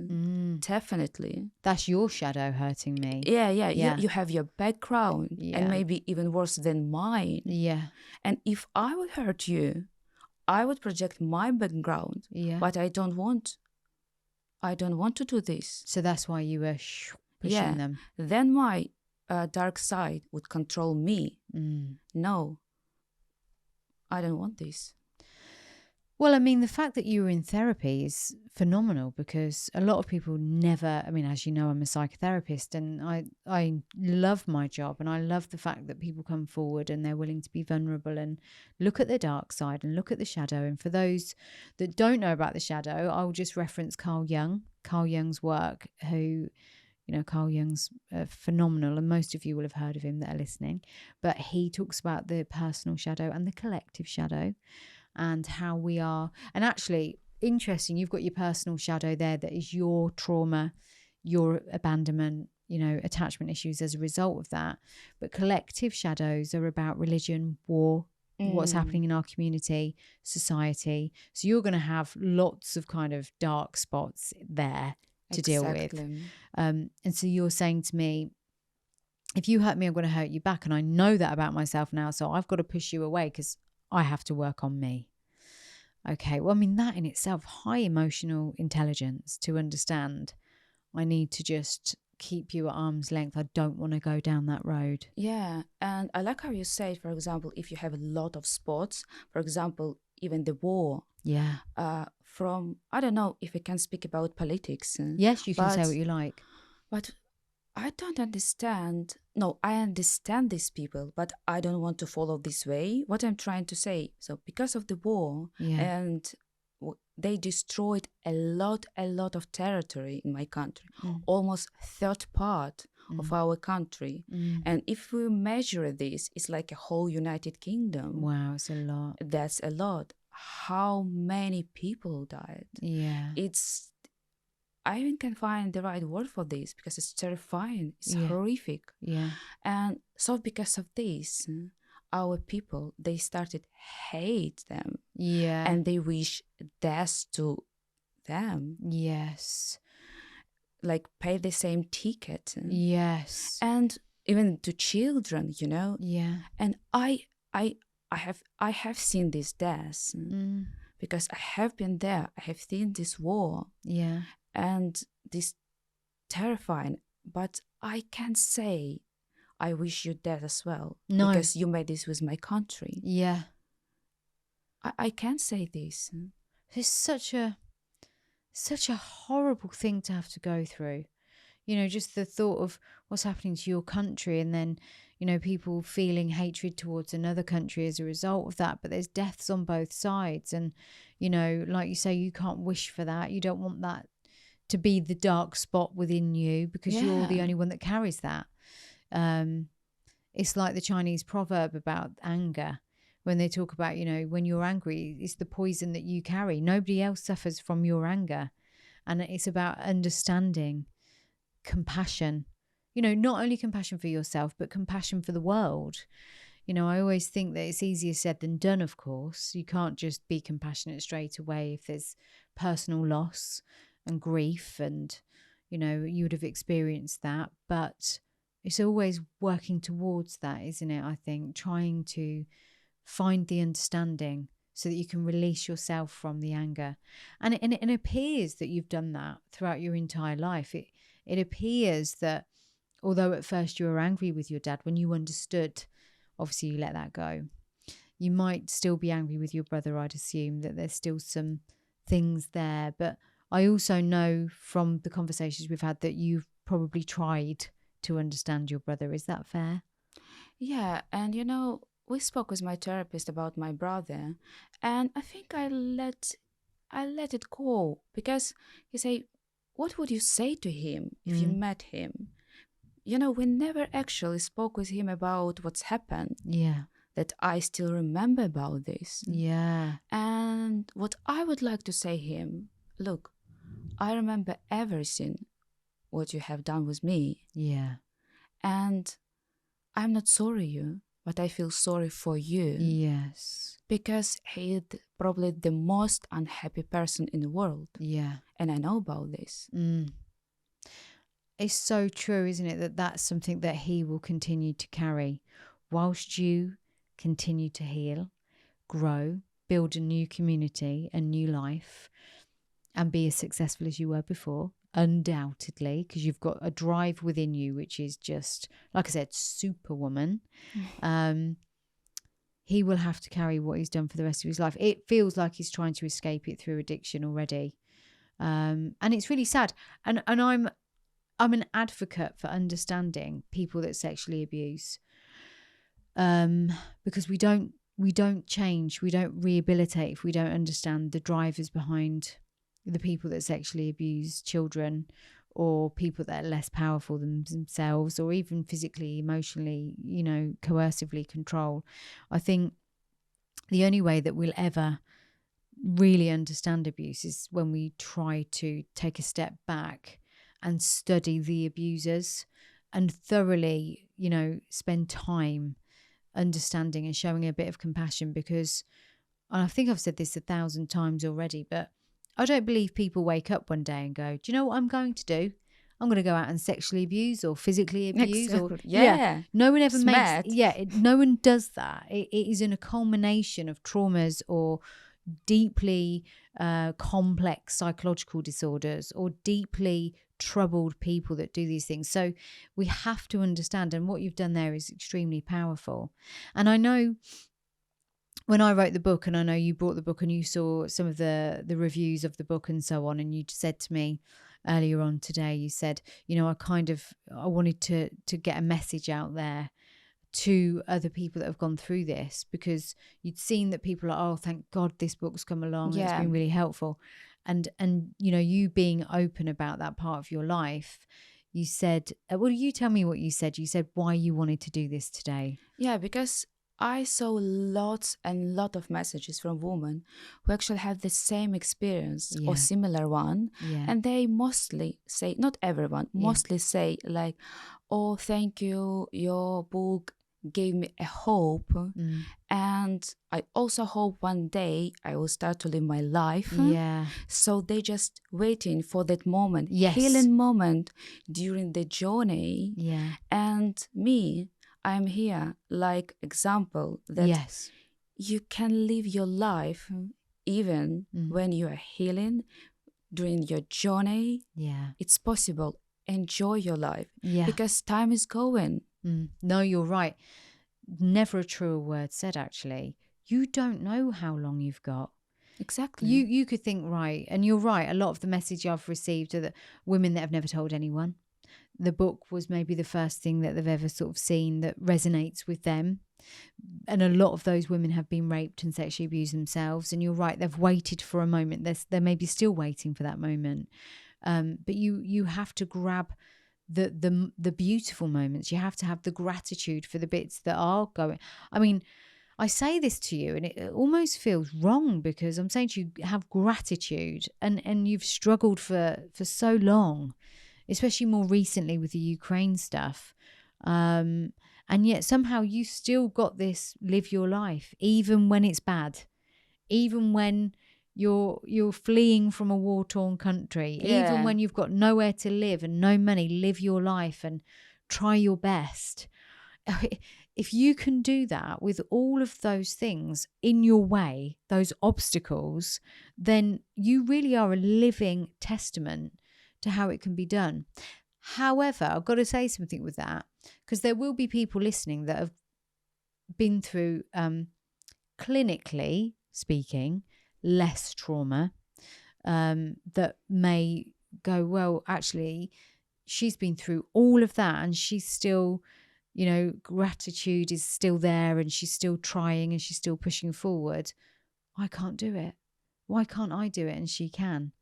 Definitely. That's your shadow hurting me. Yeah. Yeah. You have your background, Yeah. and maybe even worse than mine. Yeah. And if I would hurt you, I would project my background. Yeah. But I don't want to do this. So that's why you were pushing them. Then my dark side would control me. No, I don't want this. Well, I mean, the fact that you were in therapy is phenomenal because a lot of people never, I mean, as you know, I'm a psychotherapist and I love my job and I love the fact that people come forward and they're willing to be vulnerable and look at the dark side and look at the shadow. And for those that don't know about the shadow, I'll just reference Carl Jung's work, who, you know, Carl Jung's phenomenal and most of you will have heard of him that are listening. But he talks about the personal shadow and the collective shadow. And how we are, and actually interesting, you've got your personal shadow there that is your trauma, your abandonment, you know, attachment issues as a result of that. But collective shadows are about religion, war, what's happening in our community, society. So you're going to have lots of kind of dark spots there to deal with. And so you're saying to me, if you hurt me, I'm going to hurt you back. And I know that about myself now. So I've got to push you away because I have to work on me. Okay, well, I mean, that in itself, high emotional intelligence to understand I need to just keep you at arm's length. I don't want to go down that road. Yeah, and I like how you say, for example, if you have a lot of spots, for example, even the war. Yeah. From, I don't know if we can speak about politics. Yes, you can say what you like. But I don't understand. No, I understand these people, but I don't want to follow this way. What I'm trying to say, so because of the war, and they destroyed a lot of territory in my country, almost third part of our country. And if we measure this, it's like a whole United Kingdom. Wow, it's a lot. That's a lot. How many people died? Yeah. I even can't find the right word for this because it's terrifying. It's horrific. Yeah. And so because of this, our people, they started hate them. Yeah. And they wish death to them. Yes. Like pay the same ticket. Yes. And even to children, you know. Yeah. And I have seen these deaths because I have been there. I have seen this war. Yeah. And this terrifying, but I can't say I wish you dead as well. No. Because you made this with my country. Yeah. I can't say this. It's such a horrible thing to have to go through. You know, just the thought of what's happening to your country and then, you know, people feeling hatred towards another country as a result of that. But there's deaths on both sides. And, you know, like you say, you can't wish for that. You don't want that to be the dark spot within you because you're the only one that carries that. It's like the Chinese proverb about anger when they talk about, you know, when you're angry, it's the poison that you carry. Nobody else suffers from your anger. And it's about understanding, compassion, you know, not only compassion for yourself, but compassion for the world. You know, I always think that it's easier said than done, of course. You can't just be compassionate straight away if there's personal loss and grief and, you know, you would have experienced that. But it's always working towards that, isn't it? I think trying to find the understanding so that you can release yourself from the anger. And it appears that you've done that throughout your entire life. It appears that although at first you were angry with your dad, when you understood, obviously you let that go. You might still be angry with your brother, I'd assume, that there's still some things there. But I also know from the conversations we've had that you've probably tried to understand your brother. Is that fair? Yeah, and we spoke with my therapist about my brother, and I think I let it go because he say, "What would you say to him if you Mm. met him?" We never actually spoke with him about what's happened. Yeah. That I still remember about this, Yeah. and what I would like to say him, look, I remember everything what you have done with me, Yeah. and I'm not sorry you, but I feel sorry for you Yes. because he's probably the most unhappy person in the world. Yeah. And I know about this. Mm. It's so true, isn't it, that that's something that he will continue to carry whilst you continue to heal, grow, build a new community, a new life, and be as successful as you were before, undoubtedly, because you've got a drive within you, which is just, like I said, superwoman. He will have to carry what he's done for the rest of his life. It feels like he's trying to escape it through addiction already. And it's really sad. And I'm an advocate for understanding people that sexually abuse, because we don't change, we don't rehabilitate if we don't understand the drivers behind the people that sexually abuse children, or people that are less powerful than themselves, or even physically, emotionally, coercively control. I think the only way that we'll ever really understand abuse is when we try to take a step back and study the abusers and thoroughly, spend time understanding and showing a bit of compassion. Because I think I've said this 1,000 times already, but I don't believe people wake up one day and go, do you know what I'm going to do? I'm going to go out and sexually abuse or physically abuse. Or Yeah. no one ever Smart. no one does that. It is in a culmination of traumas or deeply complex psychological disorders or deeply troubled people that do these things. So we have to understand, and what you've done there is extremely powerful. And I know when I wrote the book, and I know you brought the book and you saw some of the reviews of the book and so on, and you said to me earlier on today, you said, I wanted to get a message out there to other people that have gone through this, because you'd seen that people are, oh, thank God this book's come along. Yeah. It's been really helpful. And you being open about that part of your life, you said, well, you tell me what you said. You said why you wanted to do this today. Yeah, because I saw lots and lot of messages from women who actually have the same experience or similar one. Yeah. And they mostly say, not everyone, mostly say like, oh, thank you, your book gave me a hope. And I also hope one day I will start to live my life. Yeah. So they just waiting for that moment, Yes. healing moment during the journey. Yeah. And me, I'm here like example that you can live your life even when you are healing during your journey. Yeah. It's possible. Enjoy your life. Yeah. Because time is going. No, you're right. Never a truer word said, actually. You don't know how long you've got. Exactly. You could think, right, and you're right, a lot of the message I've received are that women that have never told anyone. The book was maybe the first thing that they've ever sort of seen that resonates with them. And a lot of those women have been raped and sexually abused themselves. And you're right, they've waited for a moment. They're maybe still waiting for that moment. But you have to grab the beautiful moments. You have to have the gratitude for the bits that are going. I mean, I say this to you and it almost feels wrong, because I'm saying to you, have gratitude, and you've struggled for so long, especially more recently with the Ukraine stuff. And yet somehow you still got this live your life, even when it's bad, even when you're fleeing from a war-torn country, even when you've got nowhere to live and no money. Live your life and try your best. If you can do that with all of those things in your way, those obstacles, then you really are a living testament to how it can be done. However, I've got to say something with that, because there will be people listening that have been through, clinically speaking, less trauma, that may go, well, actually, she's been through all of that and she's still, gratitude is still there and she's still trying and she's still pushing forward. I can't do it. Why can't I do it and she can?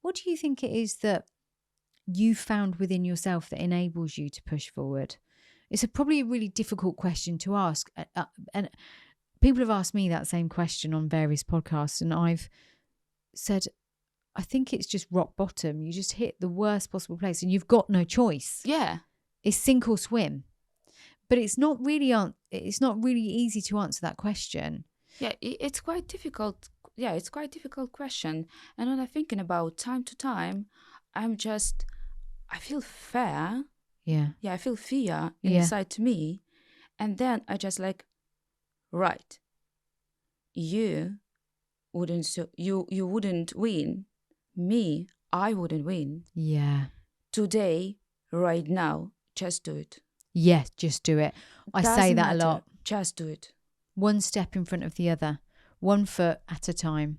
What do you think it is that you found within yourself that enables you to push forward? It's probably a really difficult question to ask. And people have asked me that same question on various podcasts, and I've said, I think it's just rock bottom. You just hit the worst possible place and you've got no choice. Yeah. It's sink or swim. But it's not really easy to answer that question. Yeah, it's quite difficult. Yeah, it's quite a difficult question. And when I'm thinking about time to time, I feel fear. Yeah. Yeah, I feel fear inside to me. And then I just like, right, you wouldn't win. Me, I wouldn't win. Yeah. Today, right now, just do it. Yes, just do it. I say that a lot. Just do it. One step in front of the other, 1 foot at a time.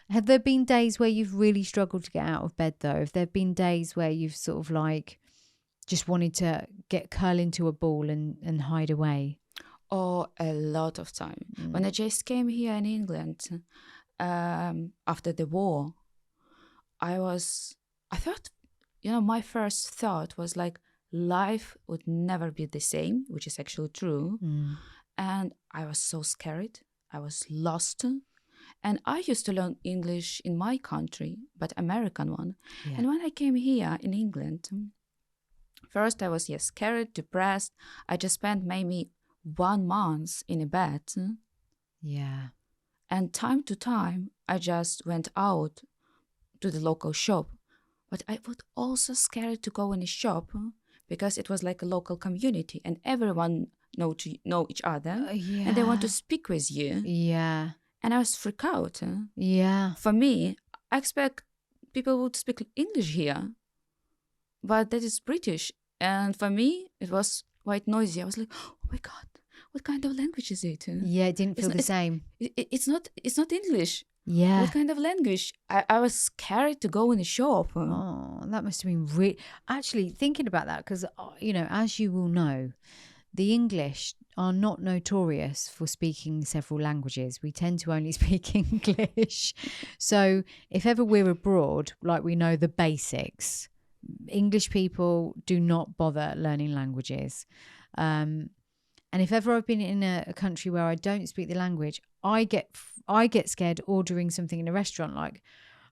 Have there been days where you've really struggled to get out of bed though? Have there been days where you've sort of like just wanted to curl into a ball and hide away? Oh, a lot of time. When I just came here in England, after the war, I thought, my first thought was like, life would never be the same, which is actually true. And I was so scared. I was lost. And I used to learn English in my country, but American one. Yeah. And when I came here in England, first I was scared, depressed. I just spent maybe 1 month in a bed. Yeah. And time to time, I just went out to the local shop. But I was also scared to go in a shop because it was like a local community and everyone know each other. And they want to speak with you. Yeah. And I was freaked out. Yeah. For me, I expect people would speak English here. But that is British. And for me, it was quite noisy. I was like, oh my God, what kind of language is it? Yeah, it didn't feel the same. It's not English. Yeah. What kind of language? I was scared to go in a shop. Oh, that must have been actually thinking about that because, as you will know, the English are not notorious for speaking several languages. We tend to only speak English. So if ever we're abroad, like we know the basics, English people do not bother learning languages. And if ever I've been in a country where I don't speak the language, I get scared ordering something in a restaurant, like,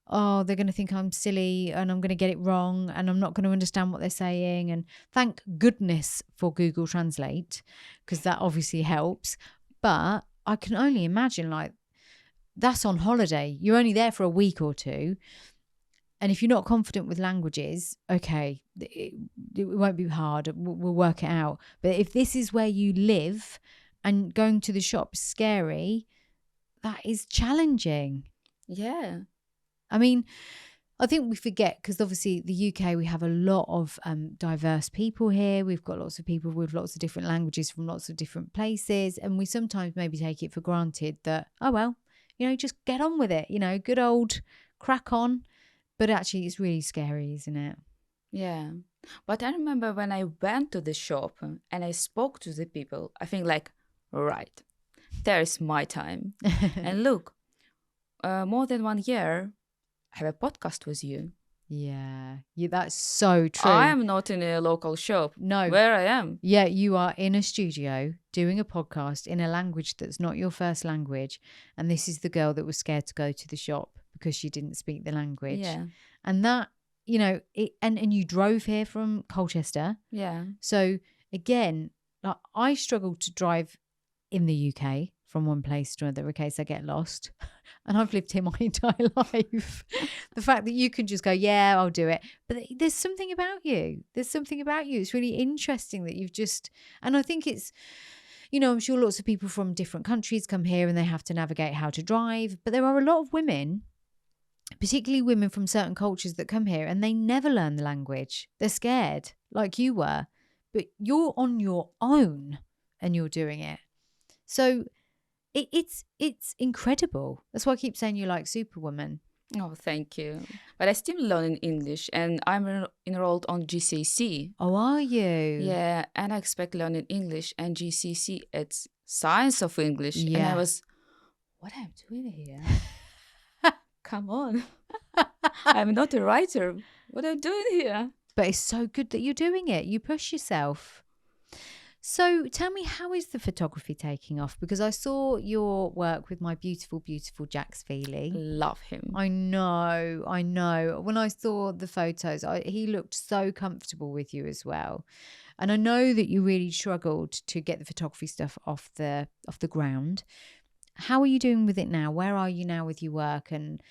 oh, they're going to think I'm silly and I'm going to get it wrong and I'm not going to understand what they're saying. And thank goodness for Google Translate, because that obviously helps. But I can only imagine, like, that's on holiday. You're only there for a week or two. And if you're not confident with languages, okay, it won't be hard. We'll work it out. But if this is where you live and going to the shop is scary, that is challenging. Yeah. I mean, I think we forget because obviously the UK, we have a lot of diverse people here. We've got lots of people with lots of different languages from lots of different places. And we sometimes maybe take it for granted that, oh, well, just get on with it. Good old crack on. But actually, it's really scary, isn't it? Yeah. But I remember when I went to the shop and I spoke to the people, I think like, right, there is my time. And look, more than 1 year, I have a podcast with you. Yeah, that's so true. I am not in a local shop. No. Where I am. Yeah, you are in a studio doing a podcast in a language that's not your first language. And this is the girl that was scared to go to the shop because she didn't speak the language. Yeah. And that, and you drove here from Colchester. Yeah. So again, like, I struggled to drive in the UK from one place to another in case I get lost. And I've lived here my entire life. The fact that you can just go, yeah, I'll do it. But there's something about you. It's really interesting that you've just, and I think it's, I'm sure lots of people from different countries come here and they have to navigate how to drive. But there are a lot of women, particularly women from certain cultures, that come here and they never learn the language. They're scared, like you were. But you're on your own and you're doing it. So it's incredible. That's why I keep saying you're like Superwoman. Oh, thank you. But I still learn English, and I'm enrolled on GCC. Oh, are you? Yeah, and I expect learning English and GCC. It's Science of English, and I Yeah. was, what I'm doing here? Come on, I'm not a writer. What am I doing here? But it's so good that you're doing it. You push yourself. So tell me, how is the photography taking off? Because I saw your work with my beautiful, beautiful Jax Feely. Love him. I know, I know. When I saw the photos, he looked so comfortable with you as well. And I know that you really struggled to get the photography stuff off the ground. How are you doing with it now? Where are you now with your work? And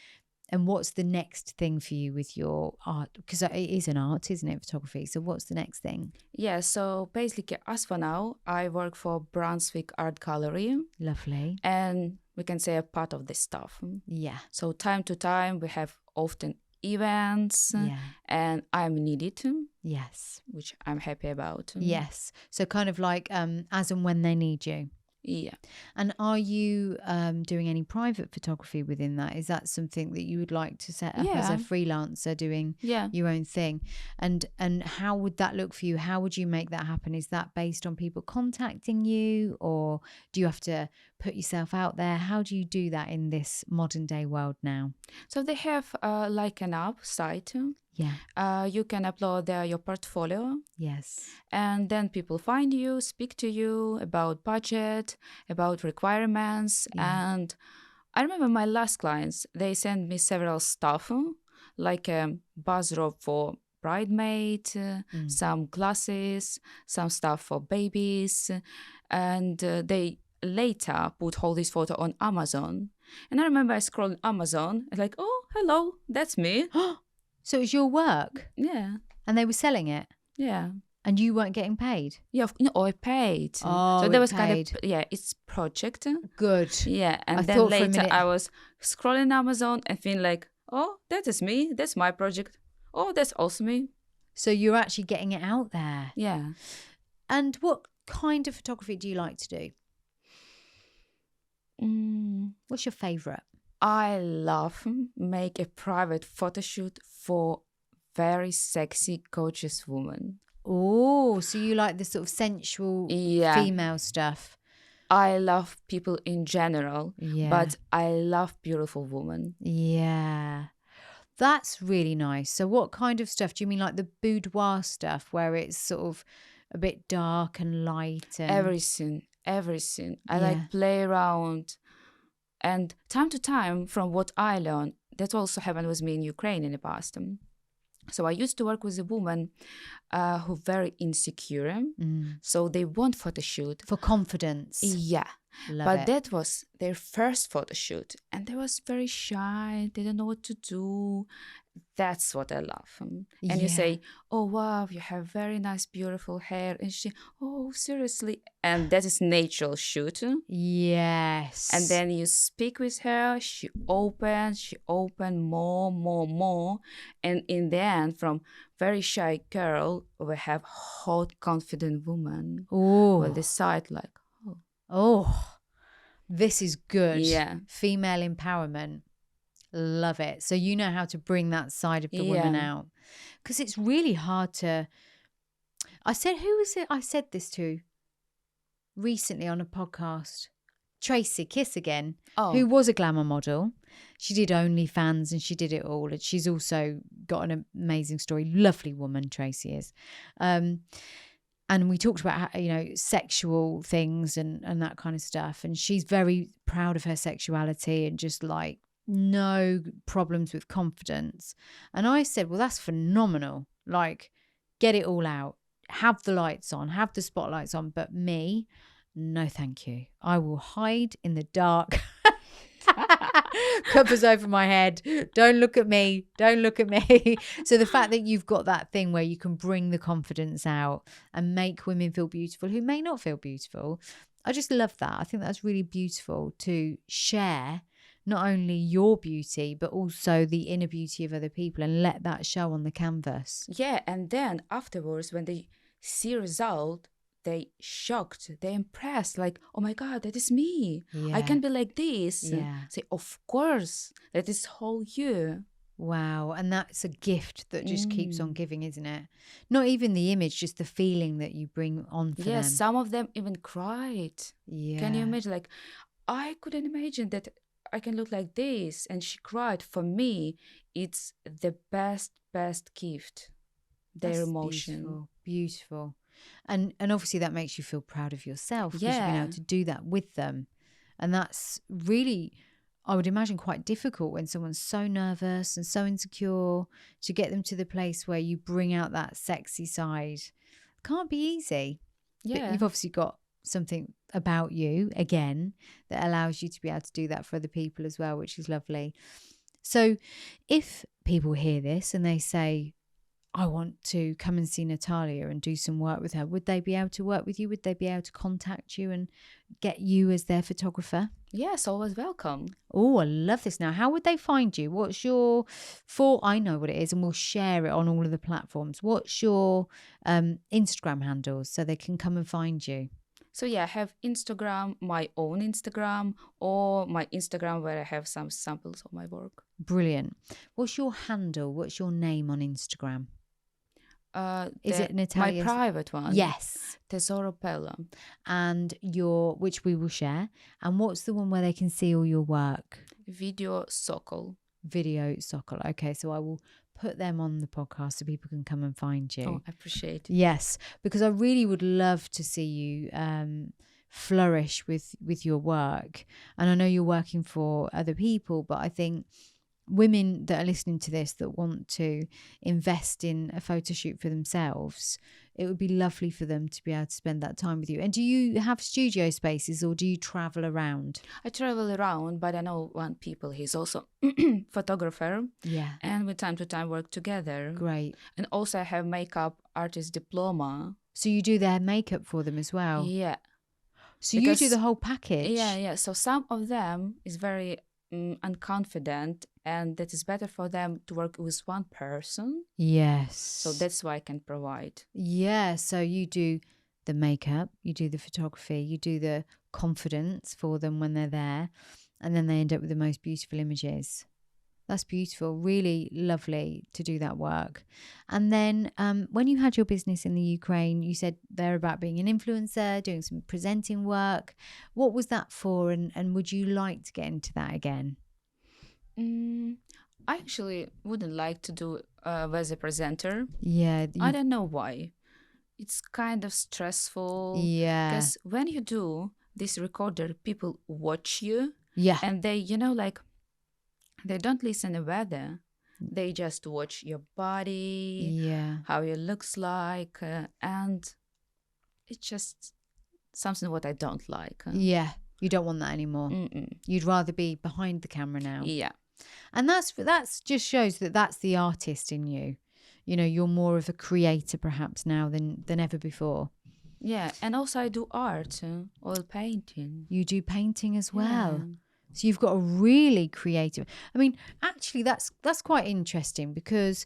what's the next thing for you with your art? Because it is an art, isn't it, photography? So what's the next thing? Yeah, so basically, as for now, I work for Brunswick Art Gallery, Lovely. and we can say a part of this stuff. Yeah. So time to time, we have often events, Yeah. and I'm needed, Yes. which I'm happy about. Yes. So kind of like as and when they need you. Yeah. And are you doing any private photography within that? Is that something that you would like to set up as a Yeah. freelancer doing Yeah. your own thing? And how would that look for you? How would you make that happen? Is that based on people contacting you, or do you have to put yourself out there? How do you do that in this modern day world now? So they have like an app site. Yeah. You can upload there your portfolio, Yes. and then people find you, speak to you about budget, about requirements. Yeah. And I remember my last clients, they sent me several stuff, like a buzz robe for bridesmaid, some glasses, some stuff for babies, and they later put all this photo on Amazon. And I remember I scrolled Amazon, and like, oh, hello, that's me. So it was your work Yeah, and they were selling it yeah. and you weren't getting paid? Yeah, no, I paid. Oh, so there it was paid. kind of, yeah, it's project. Good. Yeah, and I then thought for a later minute- I was scrolling Amazon and feeling like, oh, that is me. That's my project. Oh, that's also me. So you're actually getting it out there. Yeah. And what kind of photography do you like to do? What's your favourite? I love make a private photo shoot for very sexy, gorgeous woman. Oh, so you like the sort of sensual Yeah. female stuff. I love people in general, Yeah. but I love beautiful women. Yeah. That's really nice. So what kind of stuff? Do you mean like the boudoir stuff where it's sort of a bit dark and light and Everything. I Yeah. like play around. And time to time, from what I learned, that also happened with me in Ukraine in the past. So I used to work with a woman who very insecure. So they want photo shoot. for confidence? Yeah. Love But it. that was their first photo shoot. And they was very shy. They didn't know what to do. That's what I love. And you Yeah. say, oh, wow, you have very nice, beautiful hair. And she, oh, seriously. And that is natural shoot. Yes. And then you speak with her, she opened more. And in the end, from very shy girl, we have hot, confident woman. Oh. Will decide like, oh. Oh, this is good. Yeah. Female empowerment. Love it. So you know how to bring that side of the woman Yeah. out. Because it's really hard to. I said, who was it I said this to recently on a podcast? Tracy Kiss again, Oh. who was a glamour model. She did OnlyFans and she did it all. And she's also got an amazing story. Lovely woman, Tracy is. And we talked about how, sexual things and that kind of stuff. And she's very proud of her sexuality and just like no problems with confidence. And I said, well, that's phenomenal. Like, get it all out. Have the lights on, have the spotlights on. But me, no, thank you. I will hide in the dark. Covers over my head. Don't look at me. Don't look at me. So the fact that you've got that thing where you can bring the confidence out and make women feel beautiful who may not feel beautiful, I just love that. I think that's really beautiful to share not only your beauty, but also the inner beauty of other people and let that show on the canvas. Yeah, and then afterwards, when they see result, they shocked, they impressed, like, oh my God, that is me. I Yeah. can be like this. Yeah. Say, of course, that is whole you. Wow. And that's a gift that just keeps on Mm. giving, isn't it? Not even the image, just the feeling that you bring on for Yes, them. some of them even cried. Can you Yeah. imagine? Like, I couldn't imagine that I can look like this. And she cried. For me, it's the best gift, their That's emotion. beautiful. Beautiful. And obviously that makes you feel proud of yourself because you've been able Yeah. to do that with them. And that's really, I would imagine, quite difficult when someone's so nervous and so insecure, to get them to the place where you bring out that sexy side. Can't be easy. But Yeah. you've obviously got something about you, again, that allows you to be able to do that for other people as well, which is lovely. So if people hear this and they say, I want to come and see Nataliia and do some work with her, would they be able to work with you? Would they be able to contact you and get you as their photographer? Yes, always welcome. Oh, I love this. Now, how would they find you? What's your, for, I know what it is and we'll share it on all of the platforms. What's your Instagram handles so they can come and find you? So yeah, I have Instagram, my own Instagram, or my Instagram where I have some samples of my work. Brilliant. What's your handle? What's your name on Instagram? Is it My Nataliia? private one. Yes. Tesoro Pella. And your, which we will share. And what's the one where they can see all your work? Video Sokol. Video Sokol. Okay, so I will put them on the podcast so people can come and find you. Oh, I appreciate it. Yes, because I really would love to see you flourish with your work. And I know you're working for other people, but I think women that are listening to this that want to invest in a photo shoot for themselves, it would be lovely for them to be able to spend that time with you. And do you have studio spaces or do you travel around? I travel around, but I know one people. He's also photographer. Yeah. And we time to time work together. Great. And also I have makeup artist diploma. So you do their makeup for them as well? Yeah. So you do the whole package? Yeah. So some of them is very unconfident, and that is better for them to work with one person. Yes. So that's why I can provide. Yeah. So you do the makeup, you do the photography, you do the confidence for them when they're there, and then they end up with the most beautiful images. That's beautiful. Really lovely to do that work. And then when you had your business in the Ukraine, you said they're about being an influencer, doing some presenting work. What was that for? And would you like to get into that again? I actually wouldn't like to do as a presenter. Yeah. I don't know why. It's kind of stressful. Yeah. Because when you do this recorder, people watch you. Yeah. And they, like, they don't listen to weather. They just watch your body, Yeah. how it looks like, and it's just something what I don't like. Yeah. You don't want that anymore. Mm-mm. You'd rather be behind the camera now. Yeah. And that's just shows that that's the artist in you. You know, you're more of a creator perhaps now than ever before. Yeah. And also I do art, oil painting. You do painting as well. Yeah. So you've got a really creative. I mean, actually, that's quite interesting because,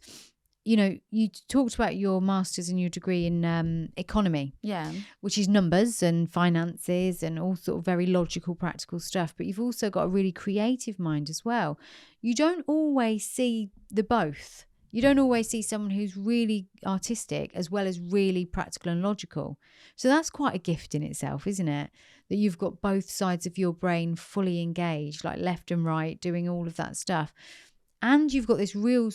you know, you talked about your master's and your degree in economy, Yeah. which is numbers and finances and all sort of very logical, practical stuff. But you've also got a really creative mind as well. You don't always see the both. You don't always see someone who's really artistic as well as really practical and logical. So that's quite a gift in itself, isn't it? That you've got both sides of your brain fully engaged, like left and right, doing all of that stuff. And you've got this real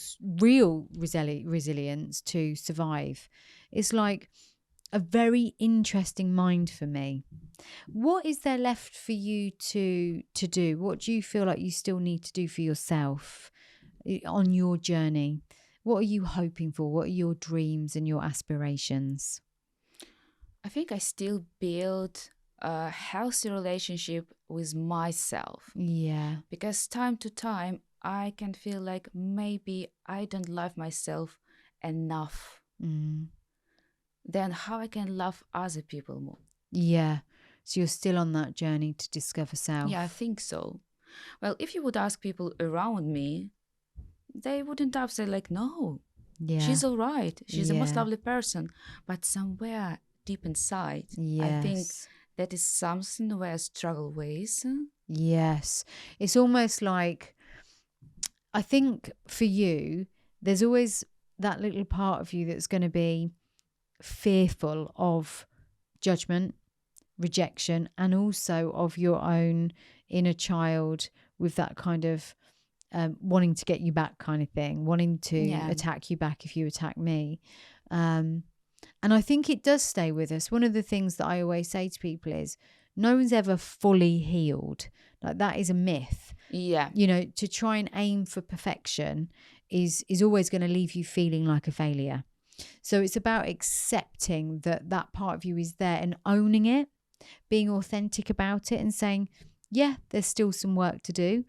resilience to survive. It's like a very interesting mind for me. What is there left for you to do? What do you feel like you still need to do for yourself on your journey? What are you hoping for? What are your dreams and your aspirations? I think I still build a healthy relationship with myself. Yeah. Because time to time, I can feel like maybe I don't love myself enough. Then how I can love other people more? Yeah. So you're still on that journey to discover self. Yeah, I think so. Well, if you would ask people around me, they wouldn't have said like, no, Yeah. she's all right. She's the most Yeah. lovely person. But somewhere deep inside. I think Yes. that is something where I struggle with. Yes. It's almost like, I think for you, there's always that little part of you that's going to be fearful of judgment, rejection, and also of your own inner child with that kind of wanting to get you back kind of thing, wanting to Yeah. attack you back if you attack me. Um, and I think it does stay with us. One of the things that I always say to people is no one's ever fully healed. Like, that is a myth. Yeah. You know, to try and aim for perfection is always going to leave you feeling like a failure. So it's about accepting that that part of you is there and owning it, being authentic about it and saying, yeah, there's still some work to do.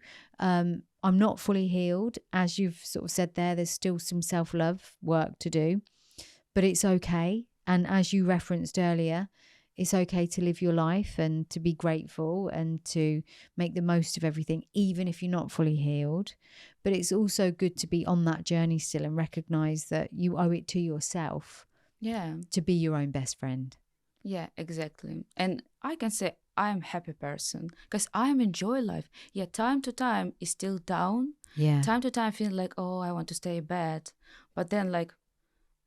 I'm not fully healed. As you've sort of said there's still some self-love work to do, but it's okay. And as you referenced earlier, it's okay to live your life and to be grateful and to make the most of everything, even if you're not fully healed. But it's also good to be on that journey still and recognize that you owe it to yourself Yeah. to be your own best friend. Yeah, exactly. And I can say I'm a happy person because I am enjoy life. Yeah, time to time is still down. Yeah. Time to time feel like, oh, I want to stay in bed. But then like,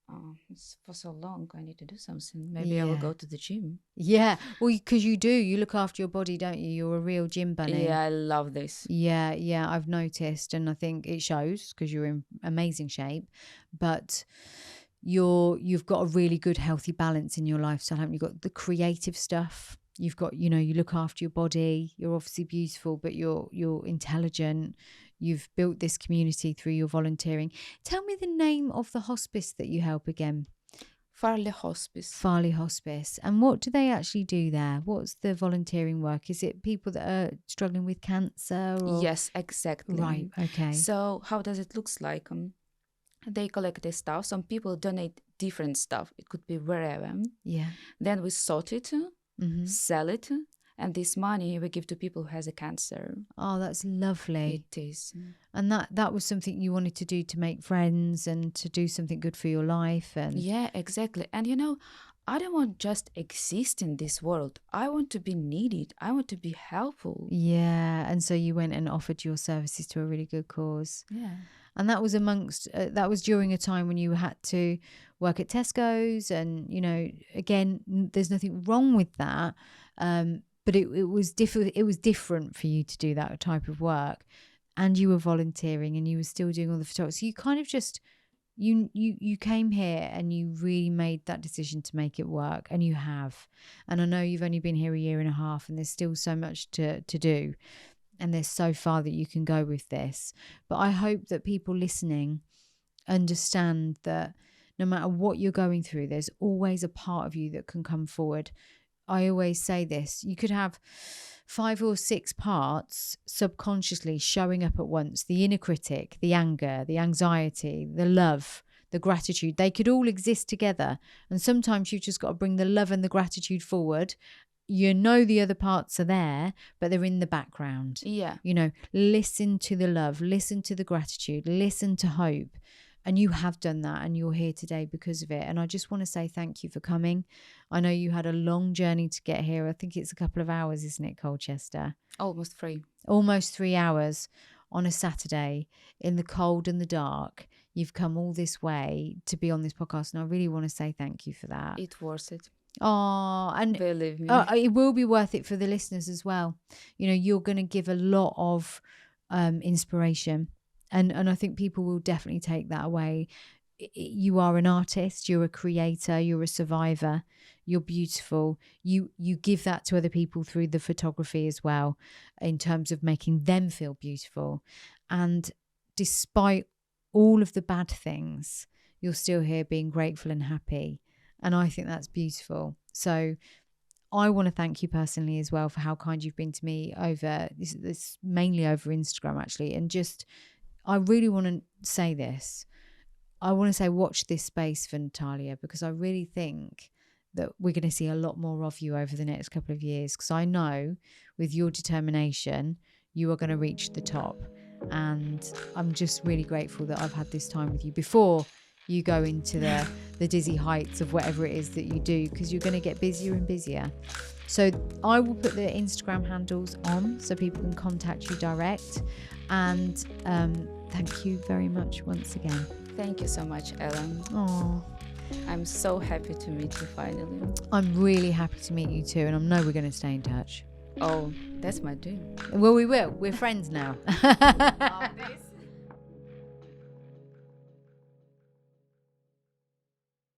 oh, it's for so long. I need to do something. Maybe I will Yeah. go to the gym. Yeah. Well, because you do. You look after your body, don't you? You're a real gym bunny. Yeah, I love this. Yeah. Yeah. I've noticed. And I think it shows because you're in amazing shape. But you've got a really good healthy balance in your lifestyle, haven't you? You've got the creative stuff. You've got, you know, you look after your body. You're obviously beautiful, but you're intelligent. You've built this community through your volunteering. Tell me the name of the hospice that you help again. Farley Hospice. Farley Hospice. And what do they actually do there? What's the volunteering work? Is it people that are struggling with cancer? Or? Yes, exactly. Right. Okay. So how does it looks like? They collect this stuff. Some people donate different stuff. It could be wherever. Yeah. Then we sort it, Mm-hmm. sell it, and this money we give to people who has a cancer. Oh, that's lovely. It is. And that was something you wanted to do to make friends and to do something good for your life. And Yeah, exactly. And you know, I don't want just exist in this world. I want to be needed. I want to be helpful. yeah, and so you went and offered your services to a really good cause. Yeah. And that was that was during a time when you had to work at Tesco's, and you know, again, there's nothing wrong with that, but it was different. It was different for you to do that type of work, and you were volunteering, and you were still doing all the photography. So you kind of just you came here and you really made that decision to make it work, and you have. And I know you've only been here a year and a half, and there's still so much to do. And there's so far that you can go with this. But I hope that people listening understand that no matter what you're going through, there's always a part of you that can come forward. I always say this, you could have 5 or 6 parts subconsciously showing up at once. The inner critic, the anger, the anxiety, the love, the gratitude, they could all exist together. And sometimes you've just got to bring the love and the gratitude forward. You know the other parts are there, but they're in the background. Yeah. You know, listen to the love, listen to the gratitude, listen to hope. And you have done that, and you're here today because of it. And I just want to say thank you for coming. I know you had a long journey to get here. I think it's a couple of hours, isn't it, Colchester? Almost free. Almost 3 hours on a Saturday in the cold and the dark. You've come all this way to be on this podcast. And I really want to say thank you for that. It's worth it. Oh, and Believe me. it will be worth it for the listeners as well. You know, you're going to give a lot of inspiration, and I think people will definitely take that away. You are an artist, you're a creator, you're a survivor, you're beautiful. You give that to other people through the photography as well, in terms of making them feel beautiful. And despite all of the bad things, you're still here being grateful and happy. And I think that's beautiful. So I want to thank you personally as well for how kind you've been to me over this mainly over Instagram, actually. And just, I really want to say this. I want to say watch this space for Nataliia, because I really think that we're going to see a lot more of you over the next couple of years. Because I know with your determination, you are going to reach the top. And I'm just really grateful that I've had this time with you before you go into the dizzy heights of whatever it is that you do, because you're going to get busier and busier. So I will put the Instagram handles on so people can contact you direct. And thank you very much once again. Thank you so much, Ellen. Oh, I'm so happy to meet you finally. I'm really happy to meet you too, and I know we're going to stay in touch. Oh, that's my dream. Well, we will. We're friends now. Love this.